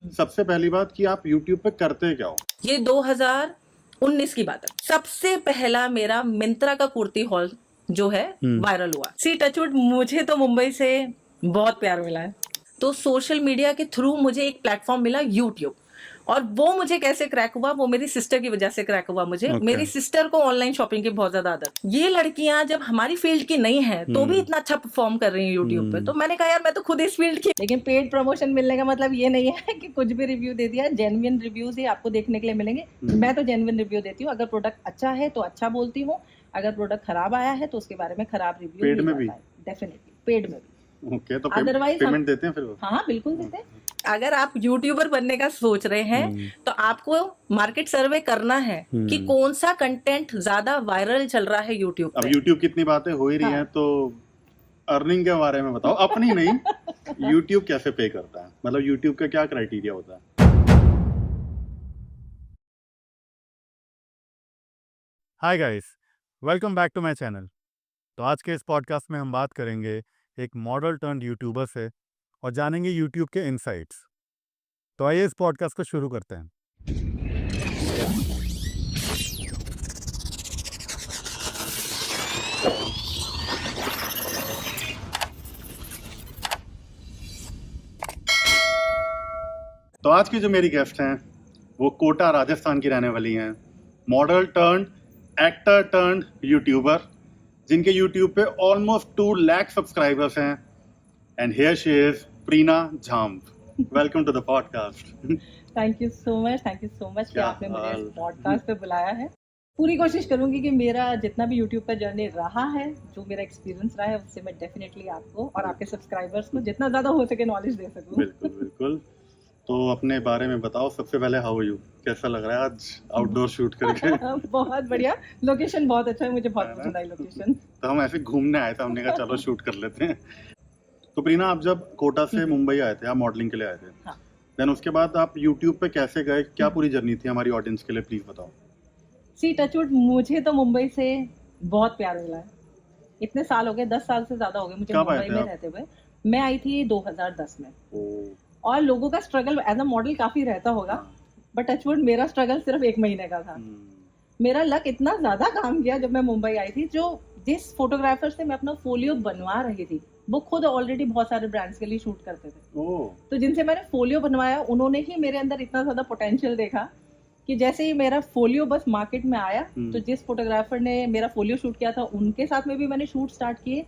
सबसे पहली बात कि आप YouTube पे करते क्या हो? ये 2019 की बात है। सबसे पहला मेरा मिंत्रा का कुर्ती हॉल जो है वायरल हुआ। सी टचवुड, मुझे तो मुंबई से बहुत प्यार मिला है। तो सोशल मीडिया के थ्रू मुझे एक प्लेटफॉर्म मिला यूट्यूब, और वो मुझे कैसे क्रैक हुआ, वो मेरी सिस्टर की वजह से क्रैक हुआ मुझे। मेरी सिस्टर को ऑनलाइन शॉपिंग की बहुत ज्यादा आदत। ये लड़कियां जब हमारी फील्ड की नहीं है तो भी इतना अच्छा परफॉर्म कर रही हैं यूट्यूब पे, तो मैंने कहा यार मैं तो खुद इस फील्ड की। लेकिन पेड प्रमोशन मिलने का मतलब ये नहीं है कि कुछ भी रिव्यू दे दिया। जेन्युइन रिव्यूज ही आपको देखने के लिए मिलेंगे। मैं तो जेन्युइन रिव्यू देती हूँ। अगर प्रोडक्ट अच्छा है तो अच्छा बोलती हूँ, अगर प्रोडक्ट खराब आया है तो उसके बारे में खराब रिव्यू पेड में भी? डेफिनेटली पेड में भी। ओके, तो अदरवाइज पेमेंट देते हैं फिर वो? हाँ बिल्कुल देते हैं। अगर आप यूट्यूबर बनने का सोच रहे हैं तो आपको मार्केट सर्वे करना है कि कौन सा कंटेंट ज्यादा वायरल चल रहा है यूट्यूब पे। अब यूट्यूब की इतनी बातें हो ही रही हैं, तो अर्निंग के बारे में बताओ। अपनी नहीं, यूट्यूब कैसे पे करता है, मतलब यूट्यूब का क्या क्राइटेरिया होता है? Hi guys, welcome back to my channel. तो आज के इस पॉडकास्ट में हम बात करेंगे एक मॉडल टर्न्ड यूट्यूबर से और जानेंगे यूट्यूब के इनसाइट्स। तो आइए इस पॉडकास्ट को शुरू करते हैं। तो आज की जो मेरी गेस्ट हैं वो कोटा राजस्थान की रहने वाली हैं, model turned actor turned YouTuber, जिनके यूट्यूब पे ऑलमोस्ट 2 लाख सब्सक्राइबर्स हैं। And here she is Preena Jhamp. Welcome to the podcast. Thank you so much कि क्या आपने मुझे हाल? इस पॉडकास्ट पे बुलाया है। पूरी कोशिश करूंगी कि मेरा जितना भी यूट्यूब पर जर्नी रहा है, जो मेरा एक्सपीरियंस रहा है, उससे मैं डेफिनेटली आपको और आपके सब्सक्राइबर्स को जितना ज्यादा हो सके नॉलेज दे सकूं। बिल्कुल बिल्कुल। तो अपने बारे में बताओ सबसे पहले, हाउ आर यू? कैसा लग रहा है आज आउटडोर शूट करके? बहुत बढ़िया, लोकेशन बहुत अच्छा है, मुझे बहुत पसंद आई लोकेशन। तो हम ऐसे घूमने आए थे, हमने कहा चलो शूट कर लेते हैं। तो प्रीना, आप जब कोटा से मुंबई आए थे, आप मॉडलिंग के लिए आए थे, हाँ। देन उसके बाद आप यूट्यूब पे कैसे गए? क्या पूरी जर्नी थी हमारी ऑडियंस के लिए, प्लीज बताओ। सी टचवुड, मुझे तो मुंबई से बहुत प्यार मिला है। इतने साल हो गए, 10 साल से ज्यादा हो गए मुझे कब आए मुंबई थे में आप? रहते हुए। मैं आई थी 2010 में। ओ, और लोगों का स्ट्रगल एज अ मॉडल काफी रहता होगा, बट टचवुड मेरा स्ट्रगल सिर्फ 1 महीने का था। मेरा लक इतना ज्यादा काम किया जब मैं मुंबई आई थी। जो जिस फोटोग्राफर से मैं अपना फोलियो बनवा रही थी, वो खुद ऑलरेडी बहुत सारे ब्रांड्स के लिए शूट करते थे। ओ, तो जिनसे मैंने फोलियो बनवाया, उन्होंने ही मेरे अंदर इतना ज्यादा पोटेंशियल देखा कि जैसे ही मेरा फोलियो बस मार्केट में आया, तो जिस फोटोग्राफर ने मेरा फोलियो शूट किया था उनके साथ में भी मैंने शूट स्टार्ट किए,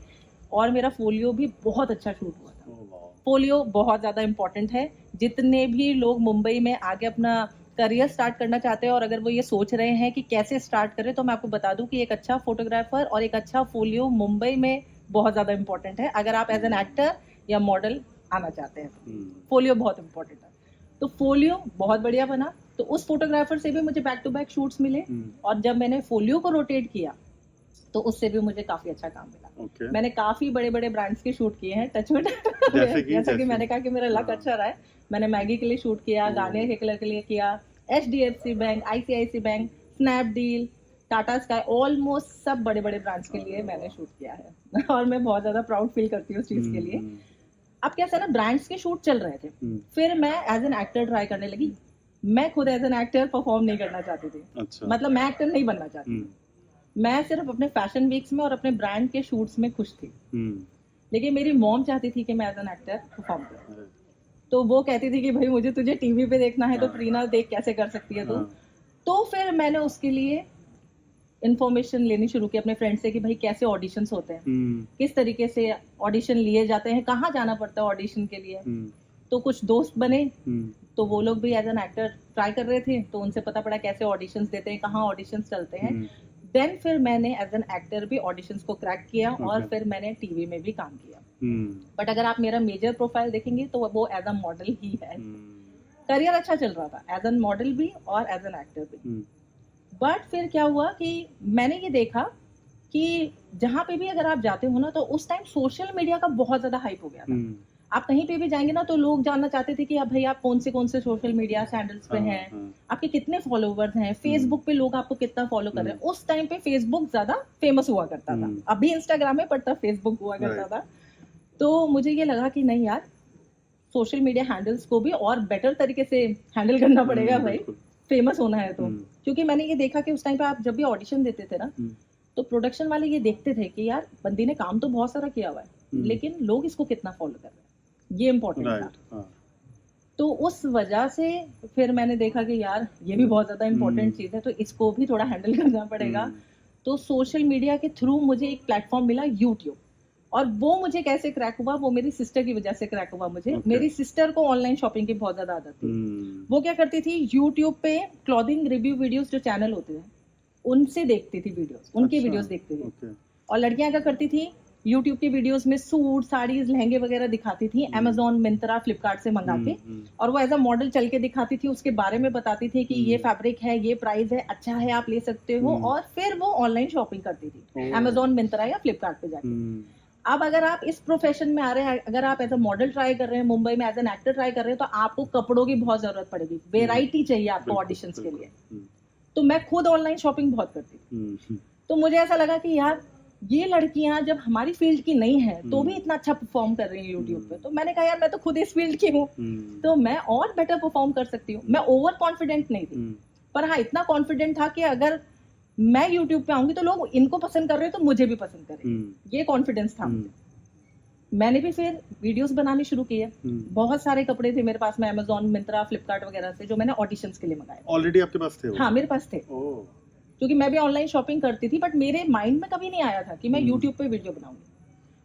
और मेरा फोलियो भी बहुत अच्छा शूट हुआ था। फोलियो बहुत ज्यादा इंपॉर्टेंट है। जितने भी लोग मुंबई में आगे अपना करियर स्टार्ट करना चाहते हैं, और अगर वो ये सोच रहे हैं कि कैसे स्टार्ट करें, तो मैं आपको बता दूं कि एक अच्छा फोटोग्राफर और एक अच्छा फोलियो मुंबई में बहुत ज्यादा इंपॉर्टेंट है, अगर आप एज एन एक्टर या मॉडल आना चाहते हैं तो फोलियो बहुत इंपॉर्टेंट है। तो फोलियो बहुत बढ़िया बना, तो उस फोटोग्राफर से भी मुझे बैक टू बैक शूट्स मिले, और जब मैंने फोलियो को रोटेट किया तो उससे भी मुझे काफी अच्छा काम मिला। मैंने काफी बड़े बड़े ब्रांड्स के शूट किए हैं टचवुड। जैसा कि मैंने कहा कि मेरा लक अच्छा रहा है। मैंने मैगी के लिए शूट किया, गार्नियर के कलर के लिए किया, HDFC bank, ICICI bank, Snapdeal, Tata sky, almost सब बड़े बड़े ब्रांड्स के लिए मैंने शूट किया है। और मैं बहुत ज्यादा प्राउड फील करती हूँ उस चीज के लिए। अब कैसा ना, ब्रांड्स के शूट चल रहे थे, फिर मैं एज एन एक्टर ट्राई करने लगी। मैं खुद एज एन एक्टर परफॉर्म नहीं करना चाहती थी। अच्छा। मतलब मैं एक्टर नहीं बनना चाहती। मैं सिर्फ अपने फैशन वीक्स में और अपने ब्रांड के शूट्स में खुश थी। लेकिन मेरी मॉम चाहती थी कि मैं एज एन एक्टर परफॉर्म करूं। तो वो कहती थी कि भाई मुझे तुझे टीवी पे देखना है, तो प्रीना देख कैसे कर सकती है तू। तो फिर मैंने उसके लिए इन्फॉर्मेशन लेनी शुरू की अपने फ्रेंड से कि भाई कैसे ऑडिशंस होते हैं, किस तरीके से ऑडिशन लिए जाते हैं, कहाँ जाना पड़ता है ऑडिशन के लिए। तो कुछ दोस्त बने, तो वो लोग भी एज एन एक्टर ट्राई कर रहे थे, तो उनसे पता पड़ा कैसे ऑडिशंस देते हैं, कहाँ ऑडिशंस चलते हैं। देन फिर मैंने एज एन एक्टर भी ऑडिशंस को क्रैक किया, और फिर मैंने टीवी में भी काम किया। बट अगर आप मेरा मेजर प्रोफाइल देखेंगे तो वो एज अ मॉडल ही है। करियर अच्छा चल रहा था एज एन मॉडल भी और एज एन एक्टर भी। बट फिर क्या हुआ कि मैंने ये देखा कि जहाँ पे भी अगर आप जाते हो ना, तो उस टाइम सोशल मीडिया का बहुत ज्यादा हाइप हो गया था। आप कहीं पे भी जाएंगे ना, तो लोग जानना चाहते थे कि अब भाई आप कौन से सोशल मीडिया हैंडल्स पे हैं, आपके कितने फॉलोवर्स हैं, फेसबुक पे लोग आपको कितना फॉलो कर रहे हैं। उस टाइम पे फेसबुक ज्यादा फेमस हुआ करता था, अभी इंस्टाग्राम है, पर तब फेसबुक हुआ करता था। तो मुझे ये लगा कि नहीं यार, सोशल मीडिया हैंडल्स को भी और बेटर तरीके से हैंडल करना पड़ेगा भाई, बिल्कुल। फेमस होना है तो। हम्म, क्योंकि मैंने ये देखा कि उस टाइम पे आप जब भी ऑडिशन देते थे ना, हम्म, तो प्रोडक्शन वाले ये देखते थे कि यार बंदी ने काम तो बहुत सारा किया हुआ है, हम्म। लेकिन लोग इसको कितना फॉलो कर रहे हैं, ये इम्पोर्टेंट था। राइट, हाँ, तो उस वजह से फिर मैंने देखा कि यार ये भी बहुत ज्यादा इम्पोर्टेंट चीज है, तो इसको भी थोड़ा हैंडल करना पड़ेगा। हम्म, तो सोशल मीडिया के थ्रू मुझे एक प्लेटफॉर्म मिला यूट्यूब, और वो मुझे कैसे क्रैक हुआ, वो मेरी सिस्टर की वजह से क्रैक हुआ मुझे। Okay. मेरी सिस्टर को ऑनलाइन शॉपिंग की बहुत ज्यादा आदत थी। हम्म, वो क्या करती थी, यूट्यूब पे क्लॉथिंग रिव्यू वीडियोस जो चैनल होते हैं उनसे देखती थी वीडियोस, उनकी अच्छा, वीडियोस देखती थी। ओके, और लड़कियां क्या करती थी, यूट्यूब की वीडियोस में सूट, साड़ीज, लहंगे वगैरह दिखाती थी, अमेजोन, मिंत्रा, फ्लिपकार्ट से मंगा के, और वो एज अ मॉडल चल के दिखाती थी, उसके बारे में बताती थी कि ये फैब्रिक है, ये प्राइस है, अच्छा है, आप ले सकते हो। और फिर वो ऑनलाइन शॉपिंग करती थी ओह। अमेजोन, मिंत्रा या फ्लिपकार्ट पे जाके। हम्म, अब अगर आप इस प्रोफेशन में आ रहे हैं, अगर आप एज अ मॉडल ट्राई कर रहे हैं, मुंबई में एज एन एक्टर ट्राई कर रहे हैं, तो आपको कपड़ों की बहुत जरूरत पड़ेगी, वेराइटी चाहिए आपको बिल्कुल, ऑडिशंस के बिल्कुल, लिए। हम्म, तो मैं खुद ऑनलाइन शॉपिंग बहुत करती थी। हम्म, तो मुझे ऐसा लगा कि यार ये लड़कियां जब हमारी फील्ड की नहीं है तो भी इतना अच्छा परफॉर्म कर रही हैं यूट्यूब पे, तो मैंने कहा यार मैं तो खुद इस फील्ड की हूँ, हम्म, तो मैं और बेटर परफॉर्म कर सकती हूँ। मैं ओवर कॉन्फिडेंट नहीं थी, हम्म, पर हाँ इतना कॉन्फिडेंट था कि अगर मैं यूट्यूब पे आऊंगी तो लोग इनको पसंद कर रहे हैं तो मुझे भी पसंद करेंगे, हम्म, ये कॉन्फिडेंस था मुझे। मैंने भी फिर वीडियोस बनाने शुरू किए। बहुत सारे कपड़े थे मेरे पास में अमेजोन, मिंत्रा, फ्लिपकार्ट वगैरह से, जो मैंने ऑडिशंस के लिए मंगाए। ऑलरेडी आपके पास थे वो? हाँ मेरे पास थे, ओह, क्योंकि मैं भी ऑनलाइन शॉपिंग करती थी, बट मेरे माइंड में कभी नहीं आया था कि मैं यूट्यूब पे वीडियो बनाऊंगी।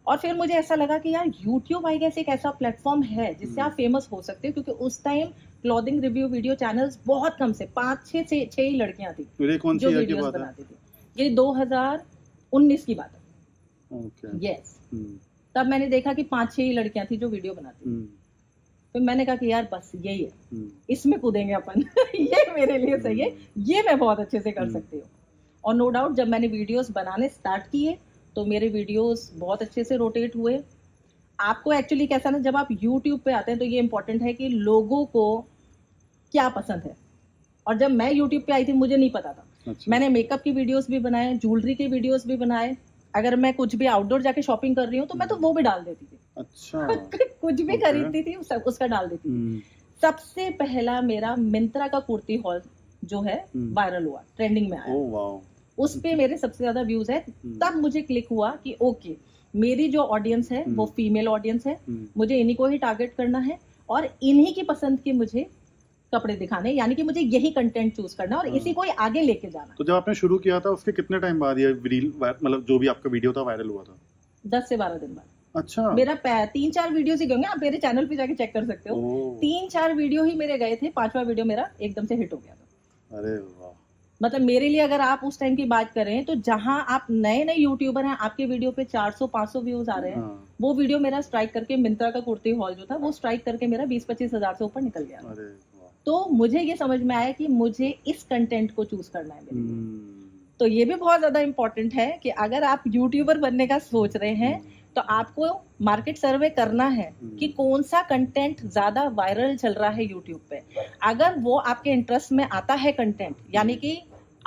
और फिर मुझे ऐसा लगा कि यार यूट्यूब आई गेस एक ऐसा प्लेटफॉर्म है जिससे आप फेमस हो सकते हो, क्योंकि उस time clothing review video channels बहुत कम से 5-6 ही लड़कियां थी ये कौन सी जो ईयर की वीडियोस बात है? बनाती थी। ये 2019 की बात है। ओके, यस, तब मैंने देखा कि 5-6 ही लड़कियां थी जो वीडियो बनाती थी। फिर मैंने कहा कि यार बस यही है, इसमें कूदेंगे अपन ये मेरे लिए सही है, ये मैं बहुत अच्छे से कर सकती हूँ। और नो डाउट जब मैंने वीडियोस बनाने स्टार्ट किए तो मेरे वीडियोस बहुत अच्छे से रोटेट हुए। आपको एक्चुअली कैसा ना, जब आप यूट्यूब पे आते हैं तो ये इंपॉर्टेंट है कि लोगों को क्या पसंद है। और जब मैं यूट्यूब पे आई थी मुझे नहीं पता था। अच्छा, मैंने मेकअप की वीडियोस भी बनाए, ज्वेलरी के वीडियोस भी बनाए। अगर मैं कुछ भी आउटडोर जाके शॉपिंग कर रही हूँ तो मैं तो वो भी डाल देती थी। अच्छा, कुछ भी खरीदती थी उसका डाल देती थी। सबसे पहला मेरा मिंत्रा का कुर्ती हॉल जो है वायरल हुआ, ट्रेंडिंग में आया। ओह वाओ, उस पे मेरे सबसे ज्यादा व्यूज है। तब मुझे क्लिक हुआ कि ओके मेरी जो ऑडियंस है वो फीमेल ऑडियंस है, मुझे इन्हीं को ही टारगेट करना है और इन्हीं की पसंद के मुझे कपड़े दिखाने, यानी कि मुझे यही कंटेंट चूज करना और इसी को ही आगे लेके जाना। तो जब आपने शुरू किया था उसके कितने टाइम बाद ये रील मतलब जो भी आपका वीडियो था वायरल हुआ था? 10 से 12 दिन बाद। अच्छा, मेरा 3-4 वीडियोस ही गए, आप मेरे चैनल पे जाके चेक कर सकते हो। ओह, 3-4 वीडियो ही मेरे गए थे, 5वां वीडियो मेरा एकदम से हिट हो गया था। अरे वाह, मतलब मेरे लिए अगर आप उस टाइम की बात करें तो जहां आप नए नए यूट्यूबर हैं, आपके वीडियो पे 400-500 व्यूज आ रहे हैं, हाँ, वो वीडियो मेरा स्ट्राइक करके मिंत्रा का कुर्ती हॉल जो था वो स्ट्राइक करके मेरा 20-25 हजार से ऊपर निकल गया। अरे वाह, तो मुझे ये समझ में आया कि मुझे इस कंटेंट को चूज करना है मेरे लिए। तो ये भी बहुत ज्यादा इंपॉर्टेंट है कि अगर आप यूट्यूबर बनने का सोच रहे हैं तो आपको मार्केट सर्वे करना है कि कौन सा कंटेंट ज्यादा वायरल चल रहा है यूट्यूब पे। अगर वो आपके इंटरेस्ट में आता है कंटेंट, यानी कि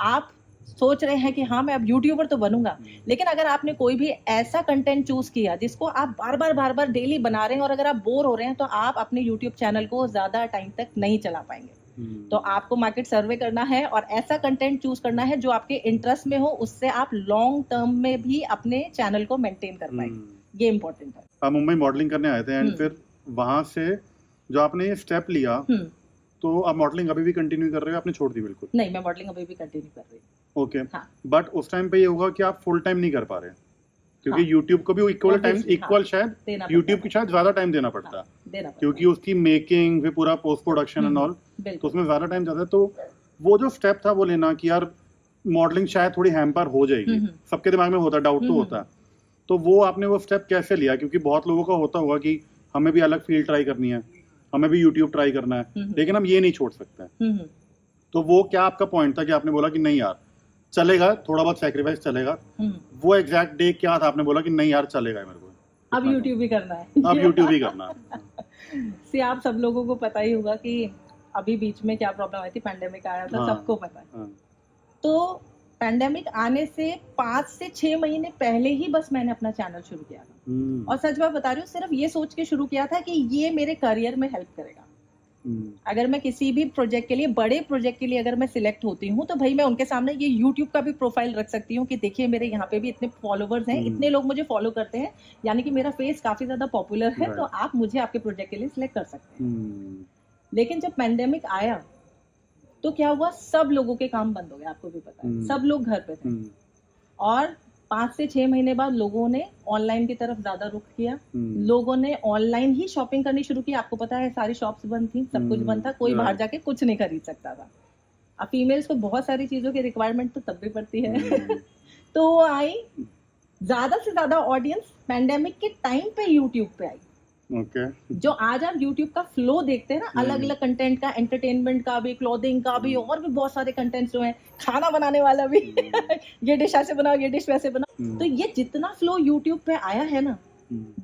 आप सोच रहे हैं कि हाँ मैं अब यूट्यूबर तो बनूंगा, लेकिन अगर आपने कोई भी ऐसा कंटेंट चूज किया जिसको आप बार बार डेली बना रहे हैं और अगर आप बोर हो रहे हैं तो आप अपने यूट्यूब चैनल को ज्यादा टाइम तक नहीं चला पाएंगे। तो आपको मार्केट सर्वे करना है और ऐसा कंटेंट चूज करना है जो आपके इंटरेस्ट में हो, उससे आप लॉन्ग टर्म में भी अपने चैनल को मेंटेन कर पाएंगे। ये इंपॉर्टेंट है। आप मुंबई मॉडलिंग करने आए थे एंड फिर वहां से जो आपने ये स्टेप लिया तो आप मॉडलिंग अभी भी कंटिन्यू कर रहे हो? आपने छोड़ दी बिल्कुल? नहीं, मैं मॉडलिंग अभी भी कंटिन्यू कर रही हूँ। ओके, हाँ। बट उस टाइम पे ये होगा कि आप फुल टाइम नहीं कर पा रहे क्योंकि हाँ। यूट्यूब को भी इक्वल टाइम, Obviously, इक्वल हाँ, शायद देना पड़ता यूट्यूब है। की शायद ज्यादा टाइम देना पड़ता है देना पड़ता क्योंकि उसकी मेकिंग फिर पूरा पोस्ट प्रोडक्शन एंड ऑल, तो बिल्कुल। उसमें ज्यादा टाइम जाता है। तो वो जो स्टेप था वो लेना कि यार मॉडलिंग शायद थोड़ी हैम्पर हो जाएगी, सबके दिमाग में होता है, डाउट तो होता है, तो वो आपने वो स्टेप कैसे लिया? क्योंकि बहुत लोगों का होता होगा कि हमें भी अलग फील्ड ट्राई करनी है, हमें भी यूट्यूब ट्राई करना है, लेकिन हम ये नहीं छोड़ सकते। तो वो क्या आपका पॉइंट था कि आपने बोला कि नहीं यार चलेगा, थोड़ा बहुत सैक्रिफाइस चलेगा? वो एग्जैक्ट डे क्या था आपने बोला कि नहीं यार चलेगा मेरे को, अब यूट्यूब भी करना है? अब यूट्यूब ही करना है। सी आप सब लोगों को पता ही होगा कि अभी बीच में क्या प्रॉब्लम आई थी, पैंडेमिक आया था, हाँ, सबको पता है। हाँ, तो पैंडेमिक आने से 5 से 6 महीने पहले ही बस मैंने अपना चैनल शुरू किया था। और सच बात बता रही हूँ, सिर्फ ये सोच के शुरू किया था कि ये मेरे करियर में हेल्प करेगा। अगर मैं किसी भी प्रोजेक्ट के लिए, बड़े प्रोजेक्ट के लिए अगर मैं सिलेक्ट होती हूँ, तो भाई मैं उनके सामने ये यूट्यूब का भी प्रोफाइल रख सकती हूँ कि देखिए मेरे यहाँ पे भी इतने फॉलोवर्स हैं, इतने लोग मुझे फॉलो करते हैं, यानी कि मेरा फेस काफी ज्यादा पॉपुलर है, तो आप मुझे आपके प्रोजेक्ट के लिए सिलेक्ट कर सकते हैं। लेकिन जब पैंडेमिक आया तो क्या हुआ, सब लोगों के काम बंद हो गए, आपको भी पता है, सब लोग घर पे थे, और 5 से 6 महीने बाद लोगों ने ऑनलाइन की तरफ ज्यादा रुख किया। लोगों ने ऑनलाइन ही शॉपिंग करनी शुरू की। आपको पता है सारी शॉप्स बंद थी, सब कुछ बंद था, कोई बाहर जाके कुछ नहीं खरीद सकता था। अब फीमेल्स को बहुत सारी चीजों की रिक्वायरमेंट तो तब भी पड़ती है तो वो आई, ज्यादा से ज्यादा ऑडियंस पैंडेमिक के टाइम पे यूट्यूब पे आई। जो आज आप YouTube का फ्लो देखते हैं ना, अलग अलग कंटेंट का, एंटरटेनमेंट का भी, क्लोथिंग का भी, और भी बहुत सारे कंटेंट्स जो हैं, खाना बनाने वाला भी ये डिश ऐसे बनाओ, ये डिश वैसे बनाओ, तो ये जितना फ्लो YouTube पे आया है ना,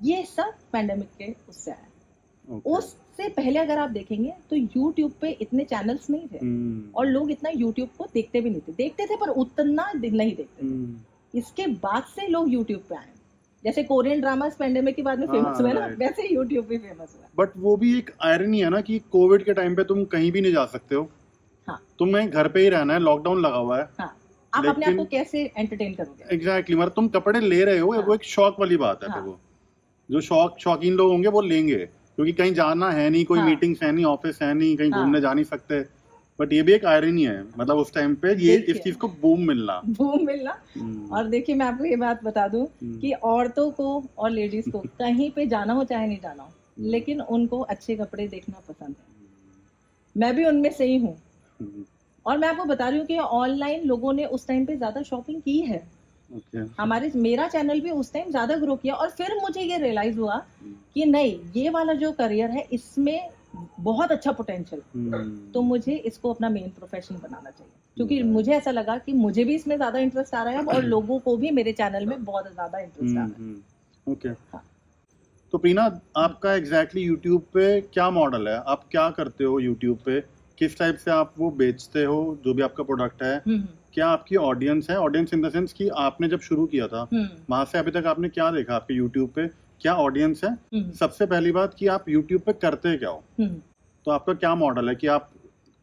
ये सब पैंडेमिक के उससे आया। उससे पहले अगर आप देखेंगे तो YouTube पे इतने चैनल्स नहीं थे, और लोग इतना YouTube को देखते भी नहीं थे, देखते थे पर उतना नहीं देखते थे। इसके बाद से लोग YouTube पे आए, जैसे कोरियन ड्रामास पैंडेमिक के बाद में फेमस हुए ना, वैसे यूट्यूब भी फेमस हुआ। बट वो भी एक आयरनी है ना कि कोविड के टाइम पे तुम कहीं भी नहीं जा सकते हो। हाँ, तुम्हें घर पे ही रहना है, लॉकडाउन लगा हुआ है। हाँ, आप अपने आप को कैसे एंटरटेन करोगे? एग्जैक्टली, मतलब तुम कपड़े ले रहे हो, वो एक शौक वाली बात है। फिर वो जो शौकीन लोग होंगे वो लेंगे, क्योंकि कहीं जाना है नहीं, कोई मीटिंग्स है नहीं, ऑफिस है नहीं, कहीं घूमने जा नहीं सकते। बट ये भी एक आयरनी है, मतलब उस टाइम पे ये इस चीज को बूम मिलना। और देखिए मैं आपको ये बात बता दूं कि औरतों को और लेडीज को कहीं पे जाना हो चाहे नहीं जाना हो, लेकिन उनको अच्छे कपड़े देखना पसंद है। मैं भी उनमें से ही हूँ, और मैं आपको बता रही हूँ कि ऑनलाइन लोगों ने उस टाइम पे ज्यादा शॉपिंग की है। मेरा चैनल भी उस टाइम ज्यादा ग्रो किया, और फिर मुझे ये रियलाइज हुआ कि नहीं, ये वाला जो करियर है इसमें बहुत अच्छा पोटेंशियल, तो मुझे इसको अपना मेन प्रोफेशन बनाना चाहिए, क्योंकि मुझे ऐसा लगा कि मुझे भी इसमें ज्यादा इंटरेस्ट आ रहा है, और लोगों को भी मेरे चैनल में बहुत ज्यादा इंटरेस्ट आ रहा है। ओके, तो प्रीना, आपका एग्जैक्टली यूट्यूब पे क्या मॉडल है? आप क्या करते हो यूट्यूब पे? किस टाइप से आप वो बेचते हो जो भी आपका प्रोडक्ट है? क्या आपकी ऑडियंस है? ऑडियंस इन द सेंस कि आपने जब शुरू किया था वहां से अभी तक आपने क्या देखा आपके यूट्यूब पे? क्या ऑडियंस है? सबसे पहली बात कि आप यूट्यूब पे करते क्या हो? तो आपका क्या मॉडल है कि आप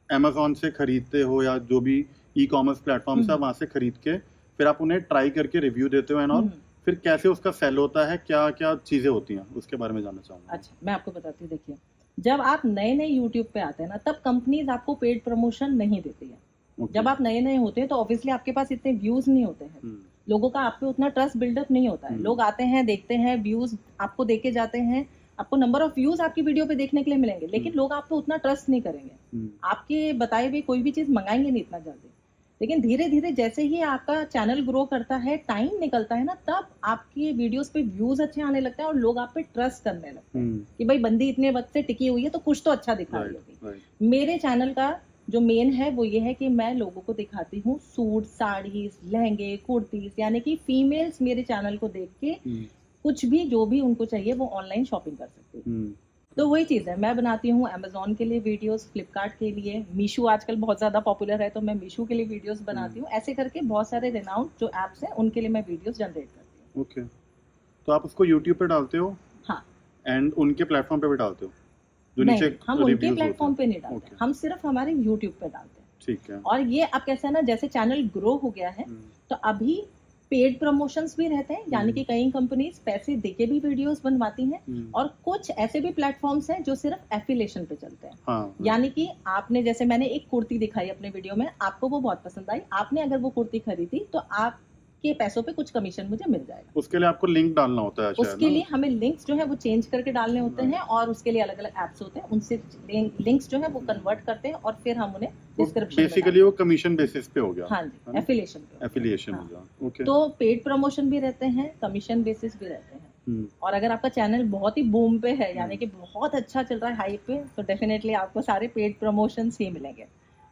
Amazon से खरीदते हो या जो भी ई कॉमर्स प्लेटफॉर्म से वहां से खरीद के फिर आप उन्हें ट्राई करके रिव्यू देते हो एंड ऑल, फिर कैसे उसका सेल होता है, क्या क्या चीजें होती हैं, उसके बारे में जानना चाहूंगा। अच्छा, मैं आपको बताती हूँ। देखिए, जब आप नए नए यूट्यूब पे आते हैं ना, तब कंपनीज आपको पेड प्रमोशन नहीं देती है। जब आप नए नए होते हैं तो ऑब्वियसली आपके पास इतने व्यूज नहीं होते हैं, लोगों का आप पे उतना ट्रस्ट बिल्डअप नहीं होता है। लोग आते हैं, देखते हैं, व्यूज आपको देके जाते हैं, आपको नंबर ऑफ व्यूज आपकी वीडियो पे देखने के लिए मिलेंगे, लेकिन लोग आप पे उतना ट्रस्ट नहीं करेंगे, आपके बताए हुए कोई भी चीज मंगाएंगे नहीं इतना जल्दी। लेकिन धीरे धीरे जैसे ही आपका चैनल ग्रो करता है, टाइम निकलता है ना, तब आपकी वीडियोस पे व्यूज अच्छे आने लगते हैं और लोग आप पे ट्रस्ट करने लगते हैं कि भाई बंदी इतने वक्त से टिकी हुई है तो कुछ तो अच्छा दिखा रही होगी। मेरे चैनल का जो मेन है वो ये है कि मैं लोगों को दिखाती हूँ सूट, साड़ीज, लहंगे, कुर्तीज, यानी कि फीमेल्स मेरे चैनल को देख के कुछ भी जो भी उनको चाहिए वो ऑनलाइन शॉपिंग कर सकती है। तो वही चीज़ है, मैं बनाती हूँ अमेजोन के लिए वीडियोस, फ्लिपकार्ट के लिए, मीशो आजकल बहुत ज़्यादा पॉपुलर है तो मैं मीशो के लिए वीडियोस बनाती हूँ। ऐसे करके बहुत सारे रिनाउंड जो एप्स हैं उनके लिए मैं वीडियोस जनरेट करती हूँ। ओके, तो आप उसको यूट्यूब पे डालते हो? हाँ, एंड उनके प्लेटफॉर्म पे भी डालते हो? जो नहीं, नीचे हम उनके प्लेटफॉर्म पे नहीं डालते, हम सिर्फ हमारे यूट्यूब पे डालते हैं। ठीक है। और ये अब कैसा है ना, जैसे चैनल ग्रो हो गया है तो अभी पेड प्रमोशंस भी रहते हैं, यानी कि कई कंपनीज पैसे देके भी वीडियोस बनवाती हैं, और कुछ ऐसे भी प्लेटफॉर्म्स हैं जो सिर्फ एफिलिएशन पे चलते हैं। हाँ, यानी कि आपने, जैसे मैंने एक कुर्ती दिखाई अपने वीडियो में, आपको वो बहुत पसंद आई, आपने अगर वो कुर्ती खरीदी तो आपके पैसों पे कुछ कमीशन मुझे मिल जाएगा। उसके लिए आपको लिंक डालना होता है? उसके लिए हमें लिंक्स जो है वो चेंज करके डालने होते हैं, और उसके लिए अलग अलग एप्स होते हैं, उनसे लिंक्स जो है वो कन्वर्ट करते हैं और फिर हम उन्हें डिस्क्रिप्शन में बेसिकली वो कमीशन बेसिस पे हो गया। हाँ जी, एफिलिएशन हो गया। ओके, तो पेड प्रमोशन भी रहते हैं, कमीशन बेसिस भी रहते हैं। और अगर आपका चैनल बहुत ही बूम पे है, यानी कि बहुत अच्छा चल रहा है, हाई पे, तो डेफिनेटली आपको सारे पेड प्रमोशंस ही मिलेंगे।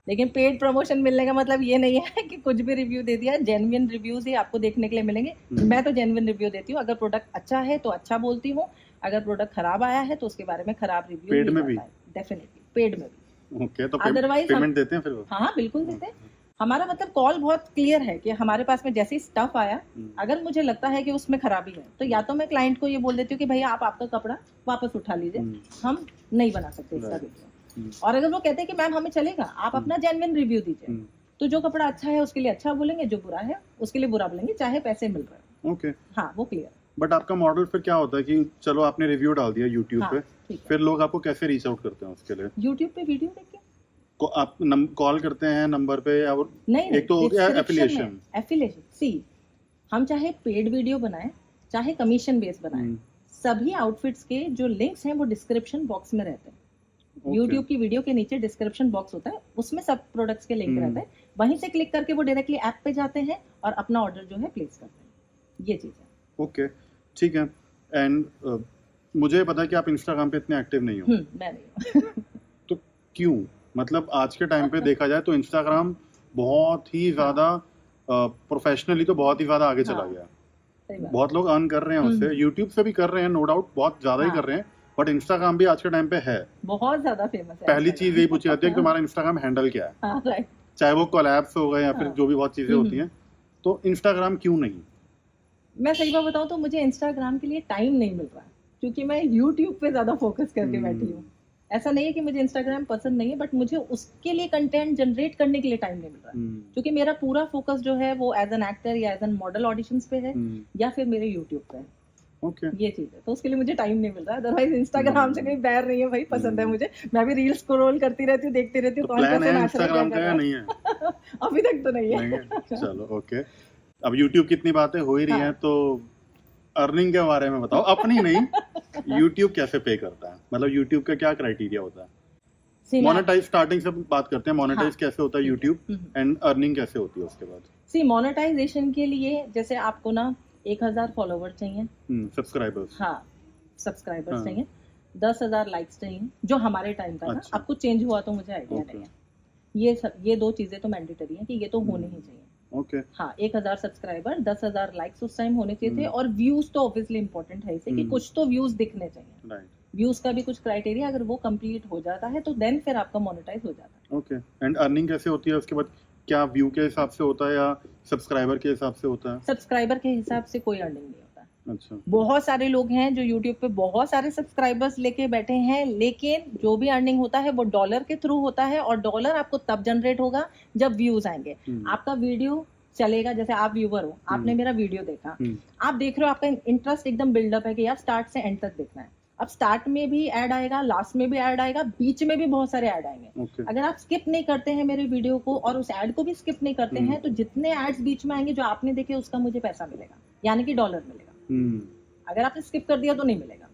लेकिन पेड प्रमोशन मिलने का मतलब ये नहीं है कि कुछ भी रिव्यू दे दिया, जेन्युइन रिव्यूज ही आपको देखने के लिए मिलेंगे। मैं तो जेन्युइन रिव्यू देती हूँ, अगर प्रोडक्ट अच्छा है तो अच्छा बोलती हूँ, अगर प्रोडक्ट खराब आया है तो उसके बारे में खराब रिव्यू पेड में भी, डेफिनेटली पेड में भी। ओके, तो अदरवाइज पेमेंट देते हैं फिर वो? हाँ, बिल्कुल देते हैं। हमारा मतलब कॉल बहुत क्लियर है कि हमारे पास में जैसे ही स्टफ आया, अगर मुझे लगता है कि उसमें खराबी है तो या तो मैं क्लाइंट को ये बोल देती हूँ कि भैया आप आपका कपड़ा वापस उठा लीजिए, हम नहीं बना सकते इसका वीडियो। और अगर वो कहते हैं कि मैम हमें चलेगा, आप अपना जेन्युइन रिव्यू दीजिए, तो जो कपड़ा अच्छा है उसके लिए अच्छा बोलेंगे, जो बुरा है उसके लिए बुरा बोलेंगे, चाहे पैसे मिल रहे हैं। ओके, हाँ वो क्लियर। बट आपका मॉडल फिर क्या होता है कि चलो आपने रिव्यू डाल दिया यूट्यूब हाँ, पे, ठीक है। फिर लोग आपको कैसे रीच आउट करते हैं उसके लिए? यूट्यूब पे वीडियो देख के आप कॉल करते हैं नंबर पे, और नहीं, एक तो हो गया एफिलिएशन। एफिलिएशन सी, हम चाहे पेड वीडियो बनाएं चाहे कमीशन बेस बनाएं, सभी आउटफिट्स के जो लिंक्स हैं वो डिस्क्रिप्शन बॉक्स में रहते हैं। यूट्यूब की वीडियो के नीचे डिस्क्रिप्शन बॉक्स होता है, उसमें सब प्रोडक्ट्स के लिंक रहते हैं, वहीं से क्लिक करके वो डायरेक्टली ऐप पे जाते हैं और अपना ऑर्डर जो है प्लेस करते हैं। ये चीज़ है। ओके, ठीक है। एंड मुझे पता है कि आप इंस्टाग्राम पे इतने एक्टिव नहीं हो, मैं नहीं हूँ। तो क्यों? मतलब आज के टाइम पे देखा जाए तो इंस्टाग्राम बहुत ही ज्यादा प्रोफेशनली तो बहुत ही ज्यादा आगे चला गया। सही बात। बहुत लोग अर्न कर रहे हैं उससे, यूट्यूब से भी कर रहे हैं नो डाउट, बहुत ज्यादा ही कर रहे हैं, बट इंस्टाग्राम भी आज के टाइम पे है, बहुत ज्यादा फेमस है। पहली चीज यही पूछी जाती है कि तुम्हारा इंस्टाग्राम हैंडल क्या है, हाँ, राइट। चाहे वो कोलैब्स हो गए या फिर जो भी बहुत चीजें होती हैं, तो इंस्टाग्राम क्यों नहीं? मैं सही बात बताऊं तो मुझे इंस्टाग्राम के लिए टाइम नहीं मिल रहा है, क्योंकि मैं यूट्यूब पे ज्यादा फोकस करके बैठी हूँ। ऐसा नहीं है कि मुझे इंस्टाग्राम पसंद नहीं है, बट मुझे उसके लिए कंटेंट जनरेट करने के लिए टाइम नहीं मिल रहा है, क्योंकि मेरा पूरा फोकस जो है वो एज एन एक्टर या एज एन मॉडल ऑडिशंस पे है, या फिर मेरे यूट्यूब पे है। ओके, ये चीज है, तो उसके लिए मुझे टाइम नहीं मिल रहा है। अदरवाइज इंस्टाग्राम से कोई बैर नहीं है भाई, पसंद है मुझे, मैं भी रील्स स्क्रॉल करती रहती हूँ, देखती रहती हूँ तो कौन प्लान कैसे है नाच रहा है, इंस्टाग्राम क्या का कर या रहा नहीं है? है। अभी तक तो नहीं नहीं है। है, चलो ओके। अब यूट्यूब की इतनी बातें हो ही रही हैं, तो अर्निंग के बारे में बताओ, अपनी नहीं, यूट्यूब कैसे पे करता है, मतलब यूट्यूब का क्या क्राइटेरिया होता है? मोनेटाइज स्टार्टिंग से बात करते हैं, मोनेटाइज कैसे होता है यूट्यूब, एंड अर्निंग कैसे होती है उसके बाद? सी, मोनेटाइजेशन के लिए जैसे आपको ना 1000 फॉलोवर चाहिए, सब्सक्राइबर्स, हाँ सब्सक्राइबर्स चाहिए, 10,000 लाइक्स चाहिए, जो हमारे टाइम का ना, अच्छा। आपको चेंज हुआ तो मुझे आइडिया नहीं है। ये दो चीजें तो मैंडेटरी हैं कि ये तो होने ही चाहिए। ओके, हाँ, 1000 सब्सक्राइबर, 10,000 लाइक्स उस टाइम होने चाहिए थे, और व्यूज तो ऑब्वियसली इंपॉर्टेंट है इसे, कि कुछ तो व्यूज दिखने चाहिए। राइट, व्यूज का भी कुछ क्राइटेरिया, अगर वो कंप्लीट हो जाता है तो देन फिर आपका मोनेटाइज हो जाता है। ओके। एंड अर्निंग कैसे होती है उसके बाद? क्या व्यू के हिसाब से होता है या सब्सक्राइबर के हिसाब से होता है? सब्सक्राइबर के हिसाब से कोई अर्निंग नहीं होता। अच्छा, बहुत सारे लोग हैं जो यूट्यूब पे बहुत सारे सब्सक्राइबर्स लेके बैठे हैं, लेकिन जो भी अर्निंग होता है वो डॉलर के थ्रू होता है, और डॉलर आपको तब जनरेट होगा जब व्यूज आएंगे। आपका वीडियो चलेगा, जैसे आप व्यूवर हो, आपने मेरा वीडियो देखा, आप देख रहे हो, आपका इंटरेस्ट एकदम बिल्डअप है कि यार स्टार्ट से एंड तक देखना है। अब स्टार्ट में भी ऐड आएगा, लास्ट में भी ऐड आएगा, बीच में भी बहुत सारे ऐड आएंगे। ओके, अगर आप स्किप नहीं करते हैं मेरे वीडियो को और उस ऐड को भी स्किप नहीं करते हैं, तो जितने एड्स बीच में आएंगे जो आपने देखे उसका मुझे पैसा मिलेगा, यानी कि डॉलर मिलेगा। अगर आपने स्किप कर दिया तो नहीं मिलेगा।